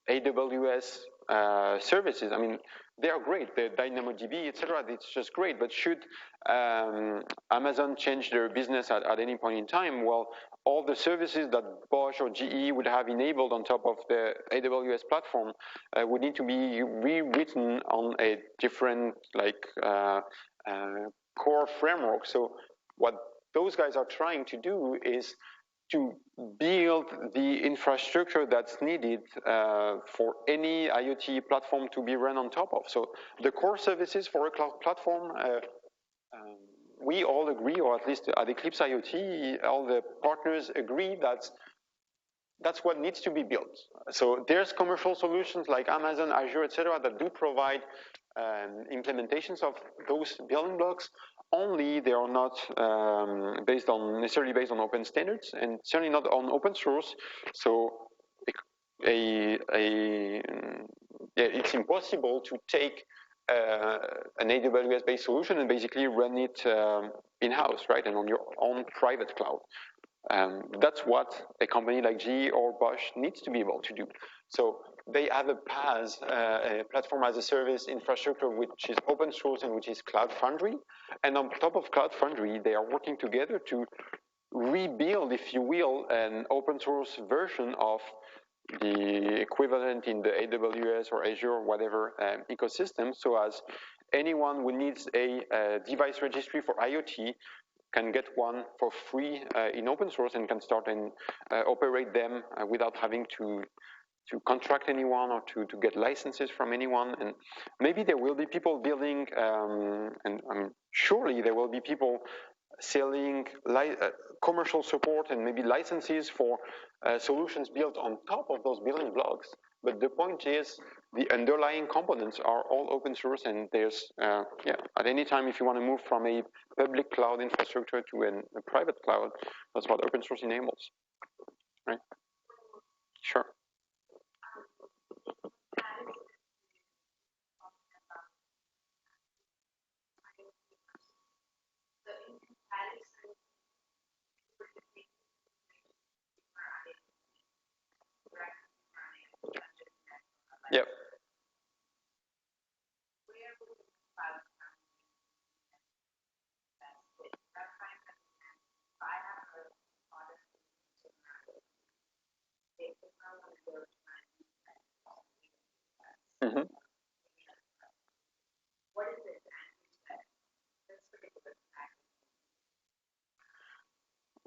AWS services, I mean, they are great. The DynamoDB, etc. It's just great. But should Amazon change their business at any point in time, well, all the services that Bosch or GE would have enabled on top of the AWS platform would need to be rewritten on a different core framework. So what those guys are trying to do is to build the infrastructure that's needed for any IoT platform to be run on top of. So the core services for a cloud platform, we all agree, or at least at Eclipse IoT, all the partners agree that's what needs to be built. So there's commercial solutions like Amazon, Azure, etc., that do provide implementations of those building blocks. Only they are not necessarily based on open standards, and certainly not on open source. So it's impossible to take an AWS-based solution and basically run it in-house, right, and on your own private cloud. That's what a company like GE or Bosch needs to be able to do. So they have a PaaS, a platform as a service infrastructure, which is open source and which is Cloud Foundry. And on top of Cloud Foundry, they are working together to rebuild, if you will, an open source version of the equivalent in the AWS or Azure or whatever ecosystem, so as anyone who needs a device registry for IoT can get one for free in open source and can start and operate them without having to contract anyone or to get licenses from anyone. And maybe there will be people building, and I mean, surely there will be people selling commercial support and maybe licenses for solutions built on top of those building blocks. But the point is, the underlying components are all open source, and there's, at any time, if you want to move from a public cloud infrastructure to a private cloud, that's what open source enables, right? Sure. Yep. Mm-hmm.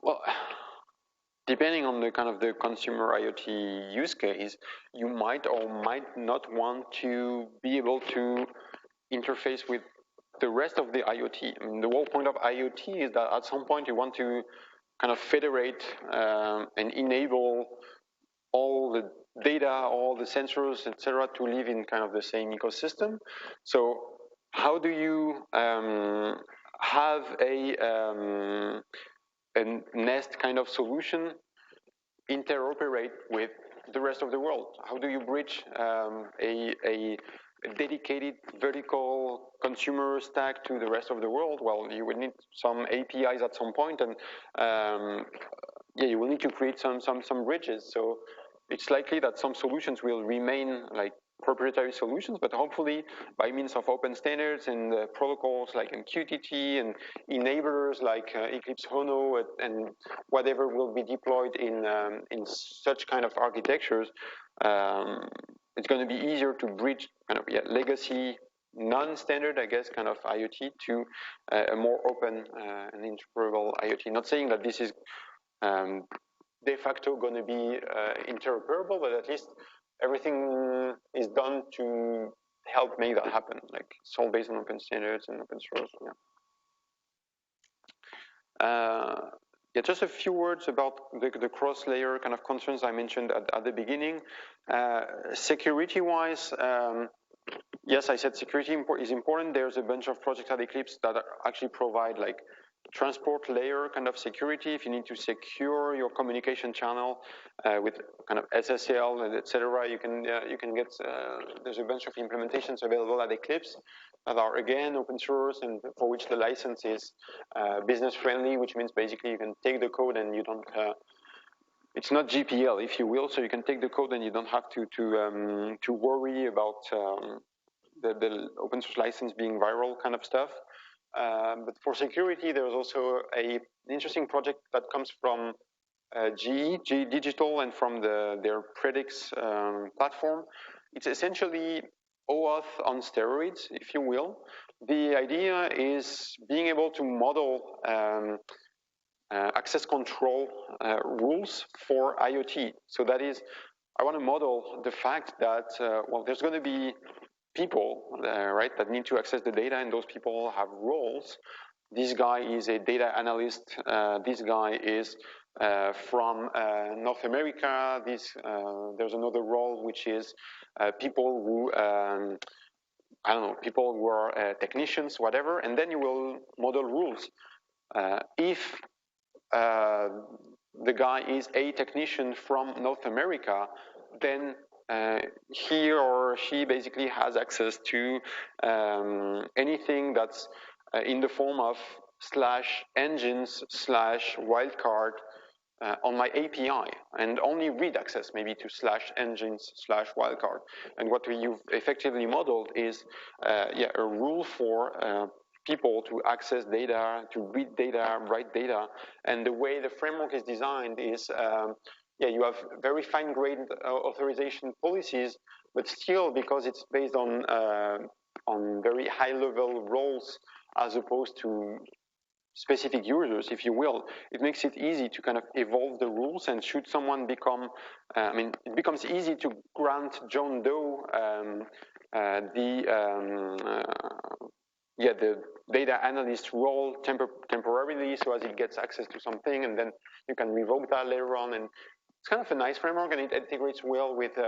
Well, depending on the kind of the consumer IoT use case, you might or might not want to be able to interface with the rest of the IoT. I mean, the whole point of IoT is that at some point you want to kind of federate and enable all the data, all the sensors, etc., to live in kind of the same ecosystem. So how do you have a Nest kind of solution interoperate with the rest of the world? How do you bridge a dedicated vertical consumer stack to the rest of the world? Well, you would need some APIs at some point, and yeah, you will need to create some bridges. So it's likely that some solutions will remain like proprietary solutions, but hopefully by means of open standards and protocols like MQTT and enablers like Eclipse Hono and whatever will be deployed in such kind of architectures, it's going to be easier to bridge kind of legacy non-standard, I guess, kind of IoT to a more open and interoperable IoT. Not saying that this is de facto going to be interoperable, but at least everything is done to help make that happen. Like it's all based on open standards and open source. Yeah, just a few words about the cross-layer kind of concerns I mentioned at the beginning. Security-wise, yes, I said security is important. There's a bunch of projects at Eclipse that actually provide like transport layer kind of security. If you need to secure your communication channel with kind of SSL and etc., you can get. There's a bunch of implementations available at Eclipse that are again open source and for which the license is business friendly, which means basically you can take the code and you don't. It's not GPL, if you will, so you can take the code and you don't have to worry about the open source license being viral kind of stuff. But for security, there's also an interesting project that comes from GE Digital and from their Predix platform. It's essentially OAuth on steroids, if you will. The idea is being able to model access control rules for IoT. So that is, I want to model the fact that, well, there's going to be people, right, that need to access the data, and those people have roles. This guy is a data analyst. This guy is from North America. There's another role which is people who, I don't know, people who are technicians, whatever, and then you will model rules. If the guy is a technician from North America, then he or she basically has access to anything that's in the form of /engines /wildcard on my API, and only read access maybe to /engines /wildcard. And what you've effectively modeled is a rule for people to access data, to read data, write data. And the way the framework is designed is, you have very fine-grained authorization policies, but still, because it's based on very high-level roles as opposed to specific users, if you will, it makes it easy to kind of evolve the rules. And should someone become, it becomes easy to grant John Doe the data analyst role temporarily, so as it gets access to something, and then you can revoke that later on. And it's kind of a nice framework, and it integrates well with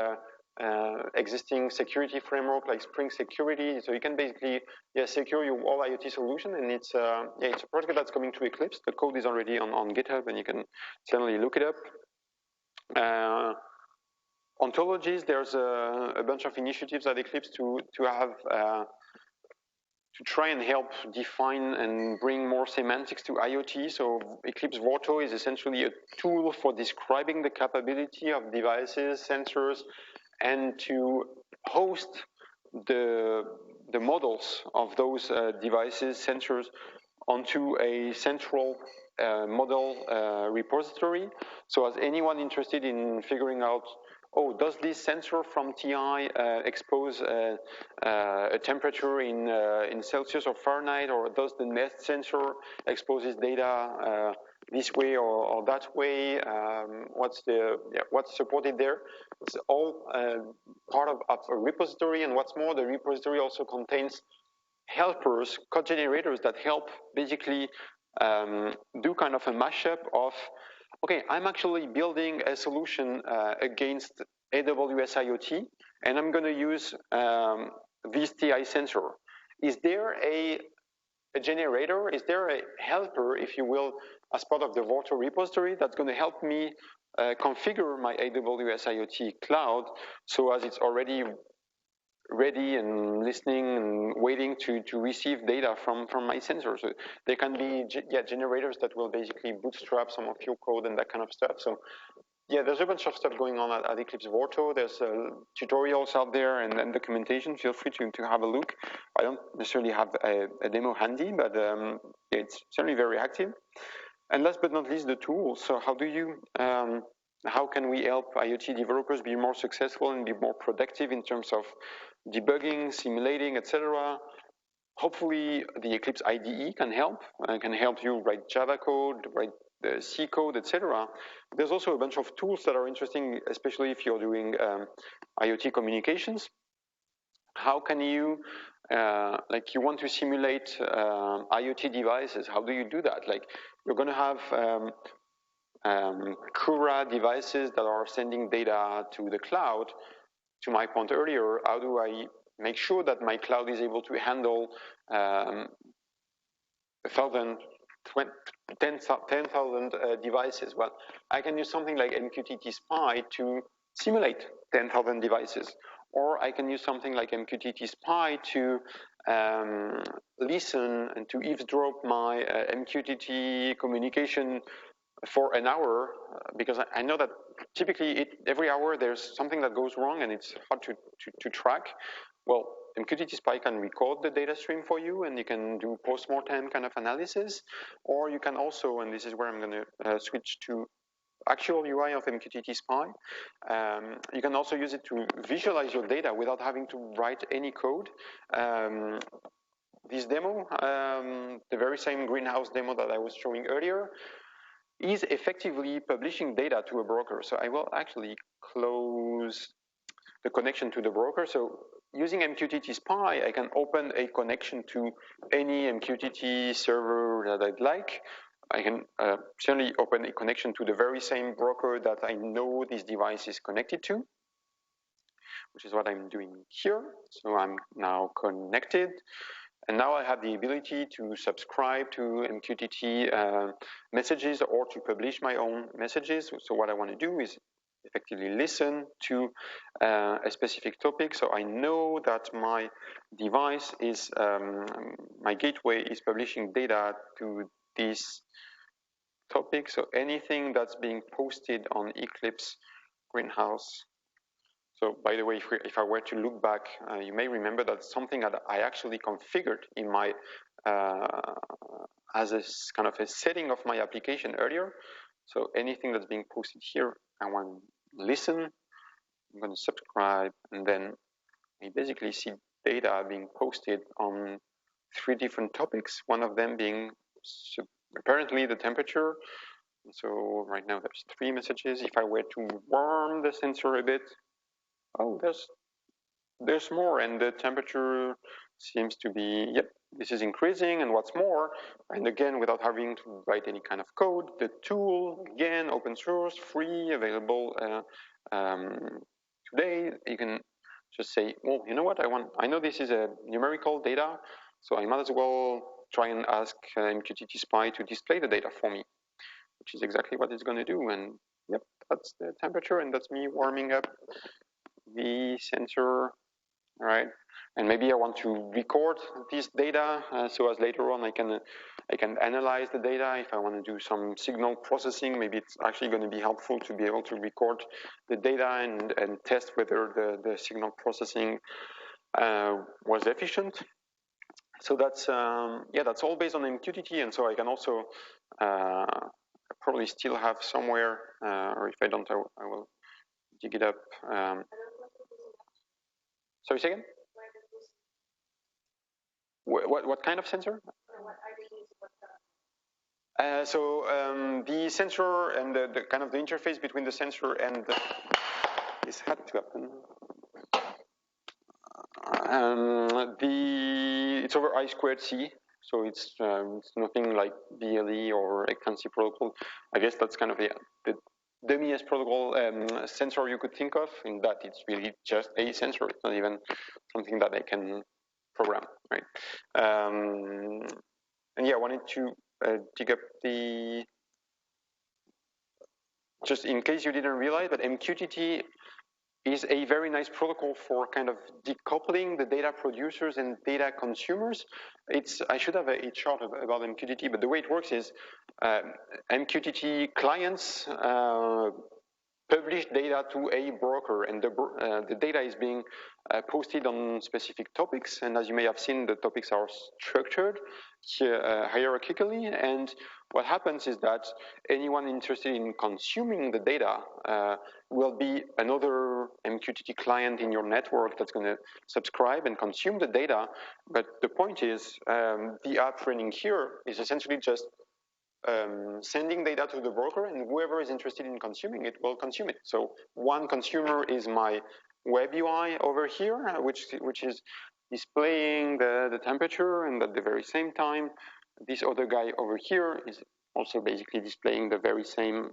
existing security framework like Spring Security. So you can basically secure your whole IoT solution, and it's a project that's coming to Eclipse. The code is already on GitHub, and you can certainly look it up. Ontologies, there's a bunch of initiatives at Eclipse to have to try and help define and bring more semantics to IoT. So Eclipse Vorto is essentially a tool for describing the capability of devices, sensors, and to host the models of those devices, sensors, onto a central model repository. So as anyone interested in figuring out, does this sensor from TI expose a temperature in Celsius or Fahrenheit, or does the Nest sensor exposes data this way or that way? What's supported there? It's all part of a repository, and what's more, the repository also contains helpers, code generators that help basically do kind of a mashup of, okay, I'm actually building a solution against AWS IoT, and I'm going to use this TI sensor. Is there a generator? Is there a helper, if you will, as part of the Vorto repository that's going to help me configure my AWS IoT cloud so as it's already ready and listening and waiting to receive data from my sensors. So there can be generators that will basically bootstrap some of your code and that kind of stuff. So yeah, there's a bunch of stuff going on at Eclipse Vorto. There's tutorials out there and documentation. Feel free to have a look. I don't necessarily have a demo handy, but it's certainly very active. And last but not least, the tools. So how can we help IoT developers be more successful and be more productive in terms of debugging, simulating, etc.? Hopefully, the Eclipse IDE can help you write Java code, write the C code, etc. There's also a bunch of tools that are interesting, especially if you're doing IoT communications. How can you, like you want to simulate IoT devices, how do you do that? Like you're going to have Cura devices that are sending data to the cloud. To my point earlier, how do I make sure that my cloud is able to handle 10,000 devices? Well, I can use something like MQTT Spy to simulate 10,000 devices, or I can use something like MQTT Spy to listen and to eavesdrop my MQTT communication for an hour, because I know that typically every hour there's something that goes wrong and it's hard to track. Well, MQTT Spy can record the data stream for you and you can do post-mortem kind of analysis, or you can also, and this is where I'm going to switch to actual UI of MQTT Spy, you can also use it to visualize your data without having to write any code. This demo, the very same greenhouse demo that I was showing earlier, is effectively publishing data to a broker. So I will actually close the connection to the broker. So using MQTT Spy, I can open a connection to any MQTT server that I'd like. I can certainly open a connection to the very same broker that I know this device is connected to, which is what I'm doing here. So I'm now connected. And now I have the ability to subscribe to MQTT messages or to publish my own messages. So what I want to do is effectively listen to a specific topic. So I know that my device is, my gateway is publishing data to this topic. So anything that's being posted on Eclipse Greenhouse. So by the way, if I were to look back, you may remember that something that I actually configured in my, as a kind of a setting of my application earlier. So anything that's being posted here, I want to listen, I'm going to subscribe, and then we basically see data being posted on 3 different topics, one of them being apparently the temperature. So right now there's 3 messages. If I were to warm the sensor a bit, oh, there's more, and the temperature seems to be, yep, this is increasing, and what's more, and again, without having to write any kind of code, the tool, again, open source, free, available today, you can just say, well, you know what, I know this is a numerical data, so I might as well try and ask MQTT Spy to display the data for me, which is exactly what it's going to do, and yep, that's the temperature, and that's me warming up the sensor, right? And maybe I want to record this data so as later on I can analyze the data. If I want to do some signal processing, maybe it's actually going to be helpful to be able to record the data and test whether the signal processing was efficient. So that's that's all based on MQTT, and so I can also probably still have somewhere, or if I don't, I will dig it up. Sorry, say again? What kind of sensor? The sensor and the kind of the interface between the sensor and this had to happen. It's over I2C, so it's nothing like BLE or a fancy protocol. I guess that's kind of the dummiest protocol sensor you could think of, in that it's really just a sensor. It's not even something that I can program, right? And yeah, I wanted to dig up just in case you didn't realize, but MQTT is a very nice protocol for kind of decoupling the data producers and data consumers. I should have a chart about MQTT, but the way it works is MQTT clients publish data to a broker, and the data is being posted on specific topics. And as you may have seen, the topics are structured hierarchically. And what happens is that anyone interested in consuming the data will be another MQTT client in your network that's going to subscribe and consume the data. But the point is, the app running here is essentially just sending data to the broker, and whoever is interested in consuming it will consume it. So one consumer is my web UI over here, which is displaying the temperature, and at the very same time, this other guy over here is also basically displaying the very same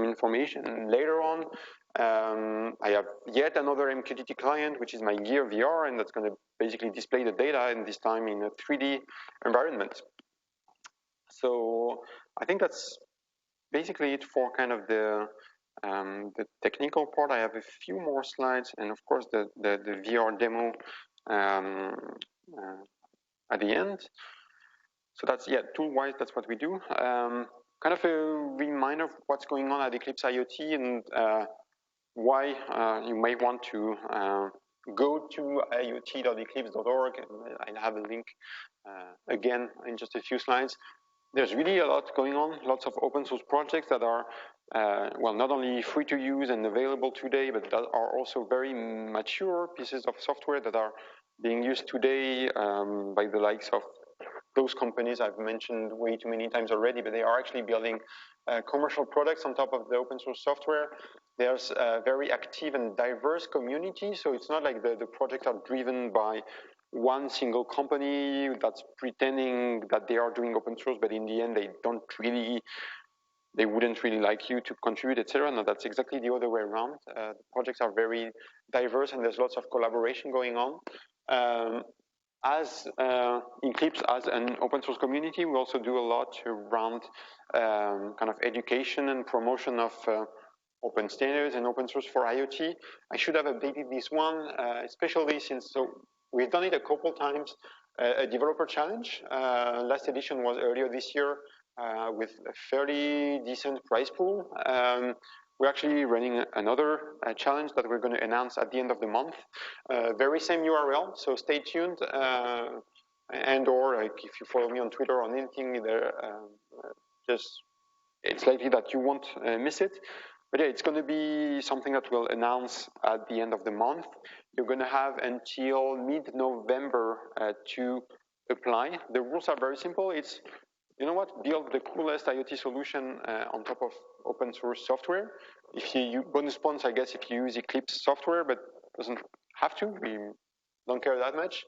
information. And later on, I have yet another MQTT client, which is my Gear VR, and that's going to basically display the data, and this time in a 3D environment. So I think that's basically it for kind of the technical part. I have a few more slides, and of course the VR demo at the end. So that's, yeah, tool-wise, that's what we do. Kind of a reminder of what's going on at Eclipse IoT and why you may want to go to iot.eclipse.org. I'll have a link again in just a few slides. There's really a lot going on, lots of open source projects that are, well, not only free to use and available today, but that are also very mature pieces of software that are being used today by the likes of those companies I've mentioned way too many times already, but they are actually building commercial products on top of the open source software. There's a very active and diverse community, so it's not like the projects are driven by one single company that's pretending that they are doing open source, but in the end they wouldn't really like you to contribute, etc. No, that's exactly the other way around. The projects are very diverse, and there's lots of collaboration going on. As Eclipse, as an open source community, we also do a lot around kind of education and promotion of open standards and open source for IoT. I should have updated this one, especially since, so we've done it a couple times, a developer challenge. Last edition was earlier this year with a fairly decent prize pool. We're actually running another challenge that we're going to announce at the end of the month. Very same URL, so stay tuned. And or like if you follow me on Twitter or on anything, there, just it's likely that you won't miss it. But yeah, it's going to be something that we'll announce at the end of the month. You're going to have until mid-November to apply. The rules are very simple. It's, you know what, build the coolest IoT solution on top of open source software. If you bonus points, I guess, if you use Eclipse software, but doesn't have to. We don't care that much.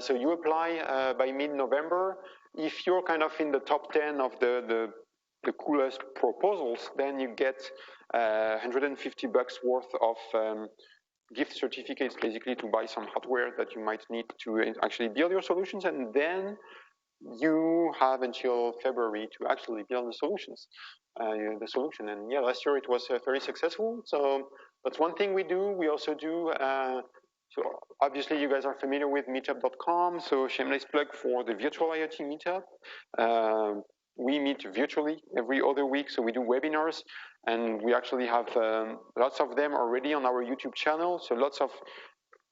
So you apply by mid-November. If you're kind of in the top 10 of the coolest proposals, then you get $150 worth of gift certificates, basically to buy some hardware that you might need to actually build your solutions, and then you have until February to actually build the solutions, the solution. And yeah, last year it was very successful. So that's one thing we do. We also do, so obviously you guys are familiar with meetup.com. So shameless plug for the virtual IoT meetup. We meet virtually every other week. So we do webinars, and we actually have lots of them already on our YouTube channel. So lots of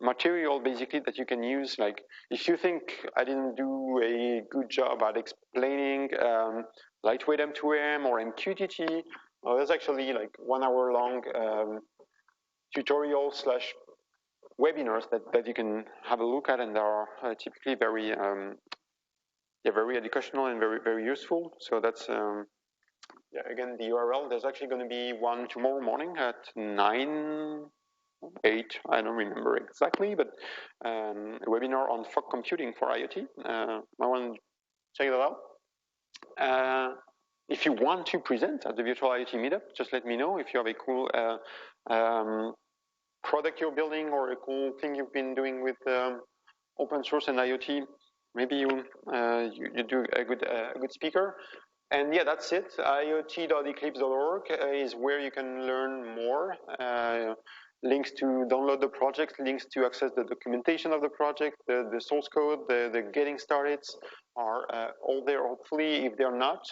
material basically that you can use. Like if you think I didn't do a good job at explaining lightweight M2M or MQTT, well, there's actually like 1 hour long tutorial / webinars that you can have a look at, and they are typically very very educational and very useful. So that's yeah, again, the URL. There's actually going to be one tomorrow morning at 9, 8, I don't remember exactly, but a webinar on fog computing for IoT. I want to check that out. If you want to present at the virtual IoT meetup, just let me know. If you have a cool product you're building or a cool thing you've been doing with open source and IoT, maybe you do a good speaker. And yeah, that's it. iot.eclipse.org is where you can learn more. links to download the project, links to access the documentation of the project, the source code, the getting started are all there. Hopefully, if they're not,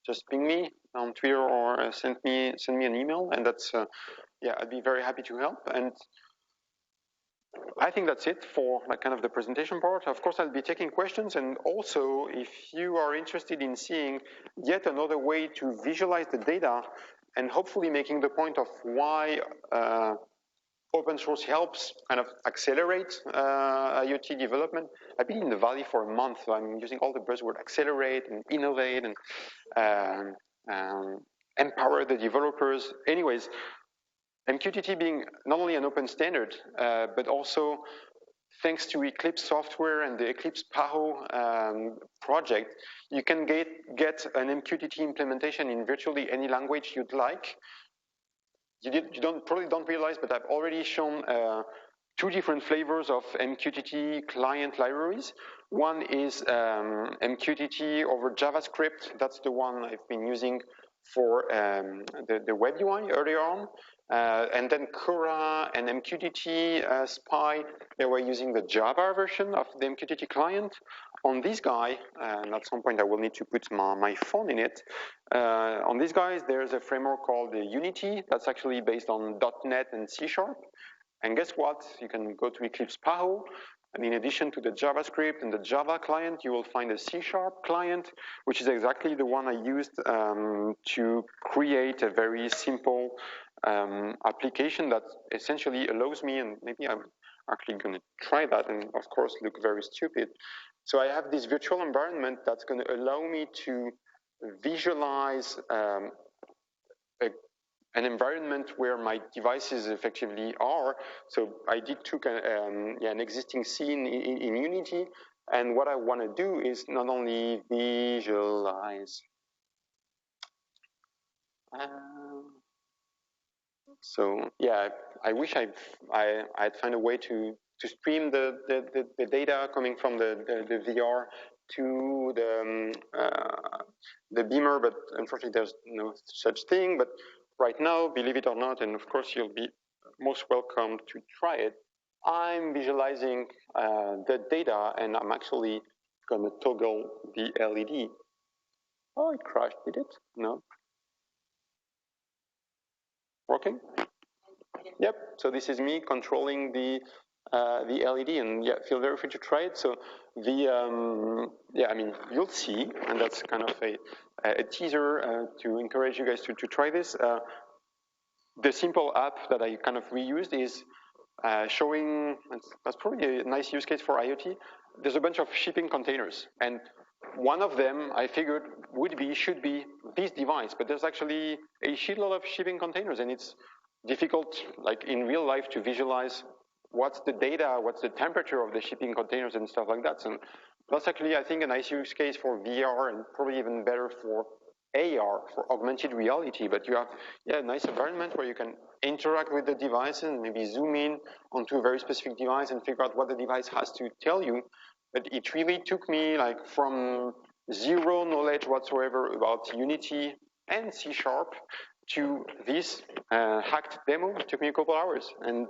just ping me on Twitter or send me an email, and that's yeah, I'd be very happy to help. And I think that's it for like kind of the presentation part. Of course, I'll be taking questions, and also if you are interested in seeing yet another way to visualize the data, and hopefully making the point of why open source helps kind of accelerate IoT development. I've been in the Valley for a month, so I'm using all the buzzwords: accelerate and innovate and empower the developers. Anyways, MQTT being not only an open standard, but also thanks to Eclipse software and the Eclipse PAHO project, you can get an MQTT implementation in virtually any language you'd like. You probably don't realize, but I've already shown two different flavors of MQTT client libraries. One is MQTT over JavaScript. That's the one I've been using for the web UI earlier on. And then Cura and MQTT Spy, they were using the Java version of the MQTT client. On this guy, and at some point I will need to put my phone in it. On these guys, there's a framework called Unity that's actually based on .NET and C#. And guess what? You can go to Eclipse PAHO, and in addition to the JavaScript and the Java client, you will find a C# client, which is exactly the one I used to create a very simple application that essentially allows me, and maybe I'm actually going to try that and of course look very stupid. So I have this virtual environment that's going to allow me to visualize an environment where my devices effectively are. So I took an existing scene in Unity, and what I want to do is not only visualize. So yeah, I wish I'd find a way to stream the data coming from the VR to the beamer, but unfortunately there's no such thing. But right now, believe it or not, and of course you'll be most welcome to try it, I'm visualizing the data, and I'm actually going to toggle the LED. Oh, it crashed, did it? No. Working? Yep, so this is me controlling the LED, and yeah, feel very free to try it. So yeah, I mean, you'll see, and that's kind of a teaser to encourage you guys to try this. The simple app that I kind of reused is showing, that's probably a nice use case for IoT. There's a bunch of shipping containers, and one of them I figured should be this device, but there's actually a shitload of shipping containers, and it's difficult, like in real life, to visualize what's the data, what's the temperature of the shipping containers and stuff like that. So that's actually, I think, a nice use case for VR, and probably even better for AR, for augmented reality. But you have, yeah, a nice environment where you can interact with the device and maybe zoom in onto a very specific device and figure out what the device has to tell you. But it really took me like from zero knowledge whatsoever about Unity and C# to this hacked demo. It took me a couple hours, and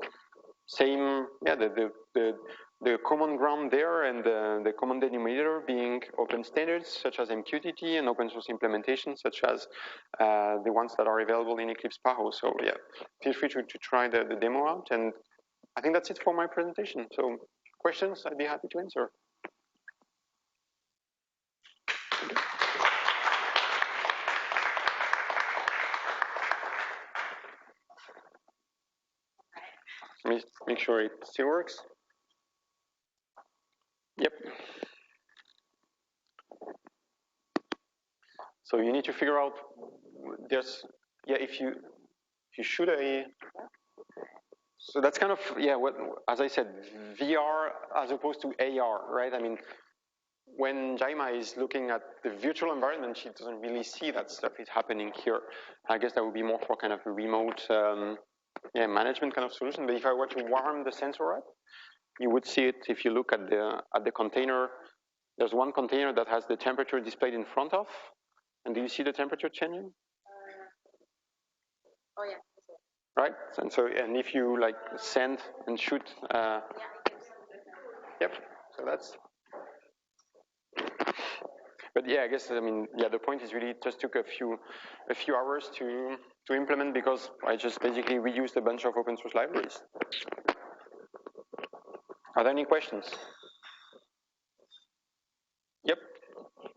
same, yeah, the common ground there and the common denominator being open standards such as MQTT and open source implementations such as the ones that are available in Eclipse PAHO. So yeah, feel free to try the demo out, and I think that's it for my presentation. So questions, I'd be happy to answer. Make sure it still works. Yep. So you need to figure out, there's, yeah, if you shoot so that's kind of, yeah, what, as I said, VR as opposed to AR, right? I mean, when Jaima is looking at the virtual environment, she doesn't really see that stuff is happening here. I guess that would be more for kind of a remote management kind of solution. But if I were to warm the sensor up, you would see it if you look at the container. There's one container that has the temperature displayed in front of. And do you see the temperature changing? Oh yeah. right? And so, and if you like send and shoot, yep. So that's. But yeah, I guess I mean yeah, the point is really it just took a few hours to implement because I just basically reused a bunch of open source libraries. Are there any questions? Yep.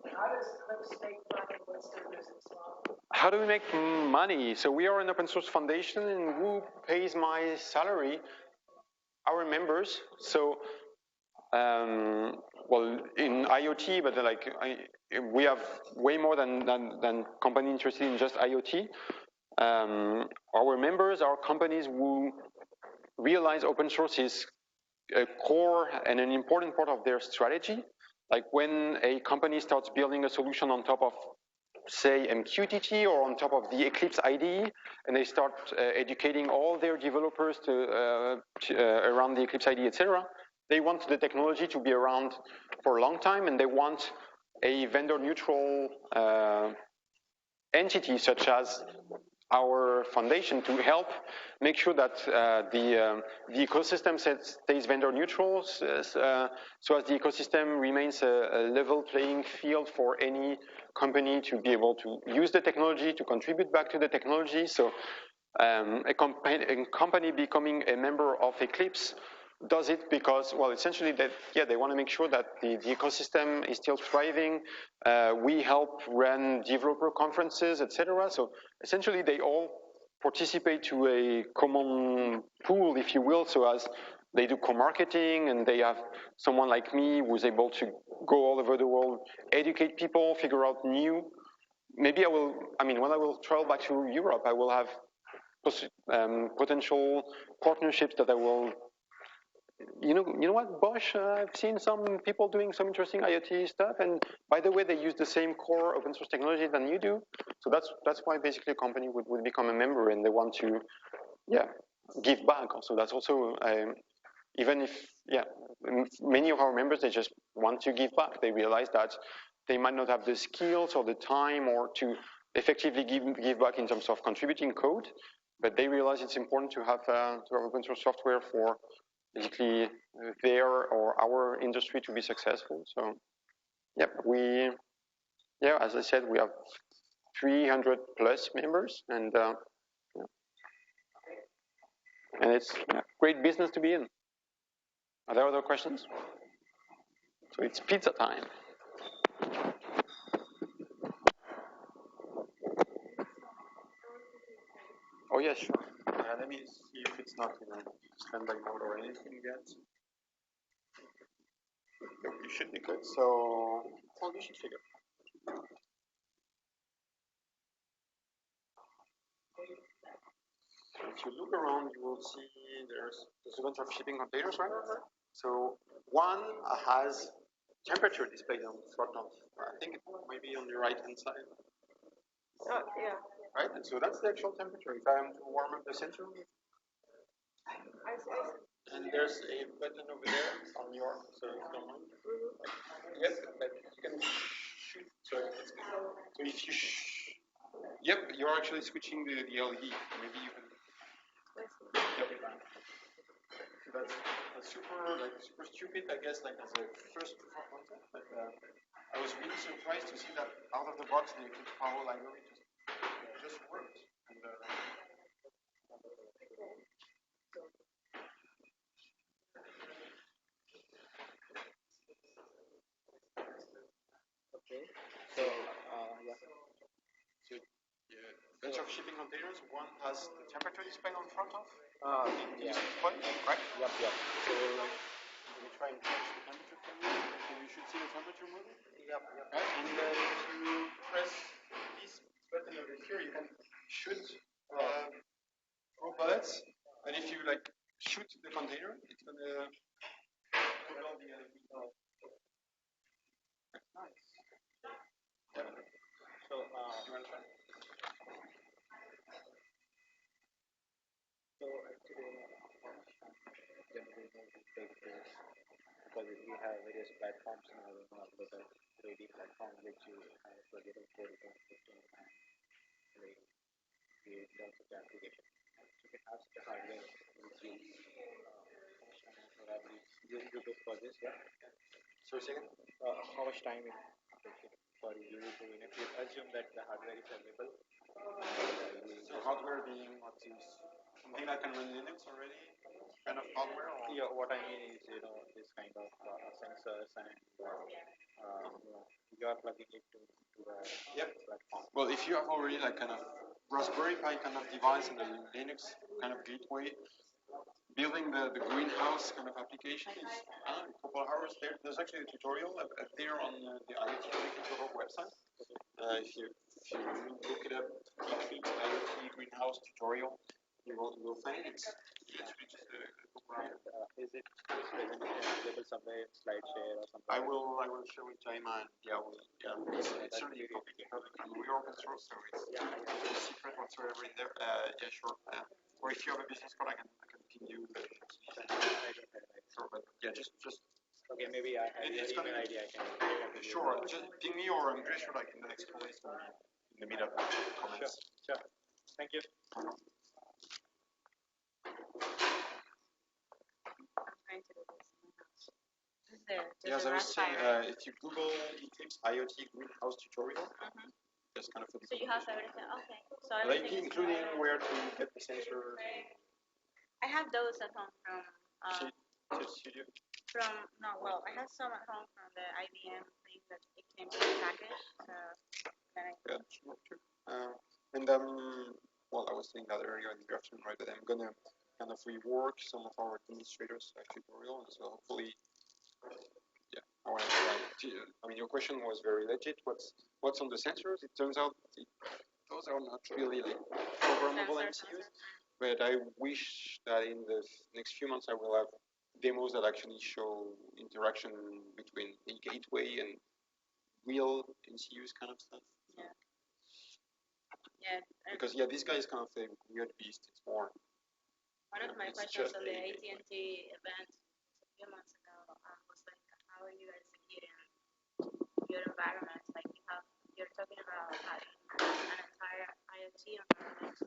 How does Eclipse make money? What's their business model? How do we make money? So we are an open source foundation, and who pays my salary? Our members. So, well, in IoT, but like we have way more than company interested in just IoT. Our members are companies who realize open source is a core and an important part of their strategy. Like when a company starts building a solution on top of, say, MQTT or on top of the Eclipse IDE, and they start educating all their developers around the Eclipse IDE, etc. They want the technology to be around for a long time, and they want a vendor-neutral entity such as our foundation to help make sure that the ecosystem stays vendor neutral, so as the ecosystem remains a level playing field for any company to be able to use the technology, to contribute back to the technology. So a company becoming a member of Eclipse does it because, well, essentially that, yeah, they want to make sure that the ecosystem is still thriving. We help run developer conferences, etc. So essentially they all participate to a common pool, if you will, so as they do co-marketing and they have someone like me who's able to go all over the world, educate people, figure out new. Maybe when I will travel back to Europe, I will have potential partnerships that I will. You know what, Bosch? I've seen some people doing some interesting IoT stuff, and by the way, they use the same core open source technology than you do. So that's why basically a company would become a member, and they want to, yeah, give back. Also, that's also even if many of our members they just want to give back. They realize that they might not have the skills or the time or to effectively give back in terms of contributing code, but they realize it's important to have open source software for basically their or our industry to be successful. So, as I said, we have 300 plus members, and it's great business to be in. Are there other questions? So it's pizza time. Oh yeah, sure. Let me see if it's not in a standby mode or anything yet. You should be good. So, well, you should figure. If you look around, you will see there's a bunch of shipping containers right over. So one has temperature displayed on the front of. I think it might be on the right hand side. Oh, yeah. Right, and so that's the actual temperature. If I am to warm up the sensor, I see. And there's a button over there on your, so if you don't mind. Yes, but you can shoot. So if you, yep, you're actually switching the LED. Maybe you can. Yep. So that's super stupid, I guess, like as a first proof of concept. But I was really surprised to see that out of the box the Eclipse Power library just worked. And, Okay. So, yeah. So, yeah, bunch of shipping containers. One has the temperature display on front of. Yeah. Right? Yep. So, let me try and change the temperature for you. So you should see the temperature moving. Yep. Right? And if you press this button over here, you can shoot throw bullets. And if you like shoot the container, it's gonna toggle the LED. That's nice. Yeah. So, you want to try? So actually, generally we take this because we have various platforms now. We have like a 3D platform which you have for getting code and create lots of applications. So we have the hardware which is probably you took for this, yeah. So second. How much time it took for you to, if you assume that the hardware is available, So hardware being what is something that can run Linux already, kind of hardware? Or? yeah, what I mean is, this kind of sensors and you are plugging it to the Yep. platform. Well, if you have already like kind of Raspberry Pi kind of device and a Linux kind of gateway, building the greenhouse kind of application is a couple of hours there. There's actually a tutorial up there on the IoT Working Group website. If you look it up, Eclipse IoT Greenhouse tutorial, you will find it. It's literally just a couple of hours. Is it available somewhere in SlideShare or something? I will show it to Emma. It's certainly public. We're open source, so it's no secret whatsoever in there. Yeah, sure. Or if you have a business card, I can ping you. Sure, but yeah, just. Okay, maybe I have your email ID. I can. Sure, just ping me, or I'm pretty sure like in the next couple days in the meetup comments. Sure. Thank you. I'm trying to do this in my house. Is there? Yes, I was saying, if you Google Eclipse IoT Greenhouse tutorial, just kind of. So you have everything. Okay. So like everything including is where to get the sensors. I have those at home from. Studio. Well, I have some at home from the IBM thing that it came in a package. So Yeah, sure, too. And well, I was saying that earlier in the afternoon, right? But I'm gonna kind of rework some of our administrators tutorial, and so hopefully, yeah, I want to. I mean, your question was very legit. What's on the sensors? It turns out those are not really like programmable MCUs. But I wish that in the next few months I will have demos that actually show interaction between a gateway and real MCUs kind of stuff. Yeah. Yeah. Because this guy is kind of a weird beast. It's more. One of my questions on the AT&T event a few months ago was like, how are you guys securing your environments? Like you're talking about having an entire IoT environment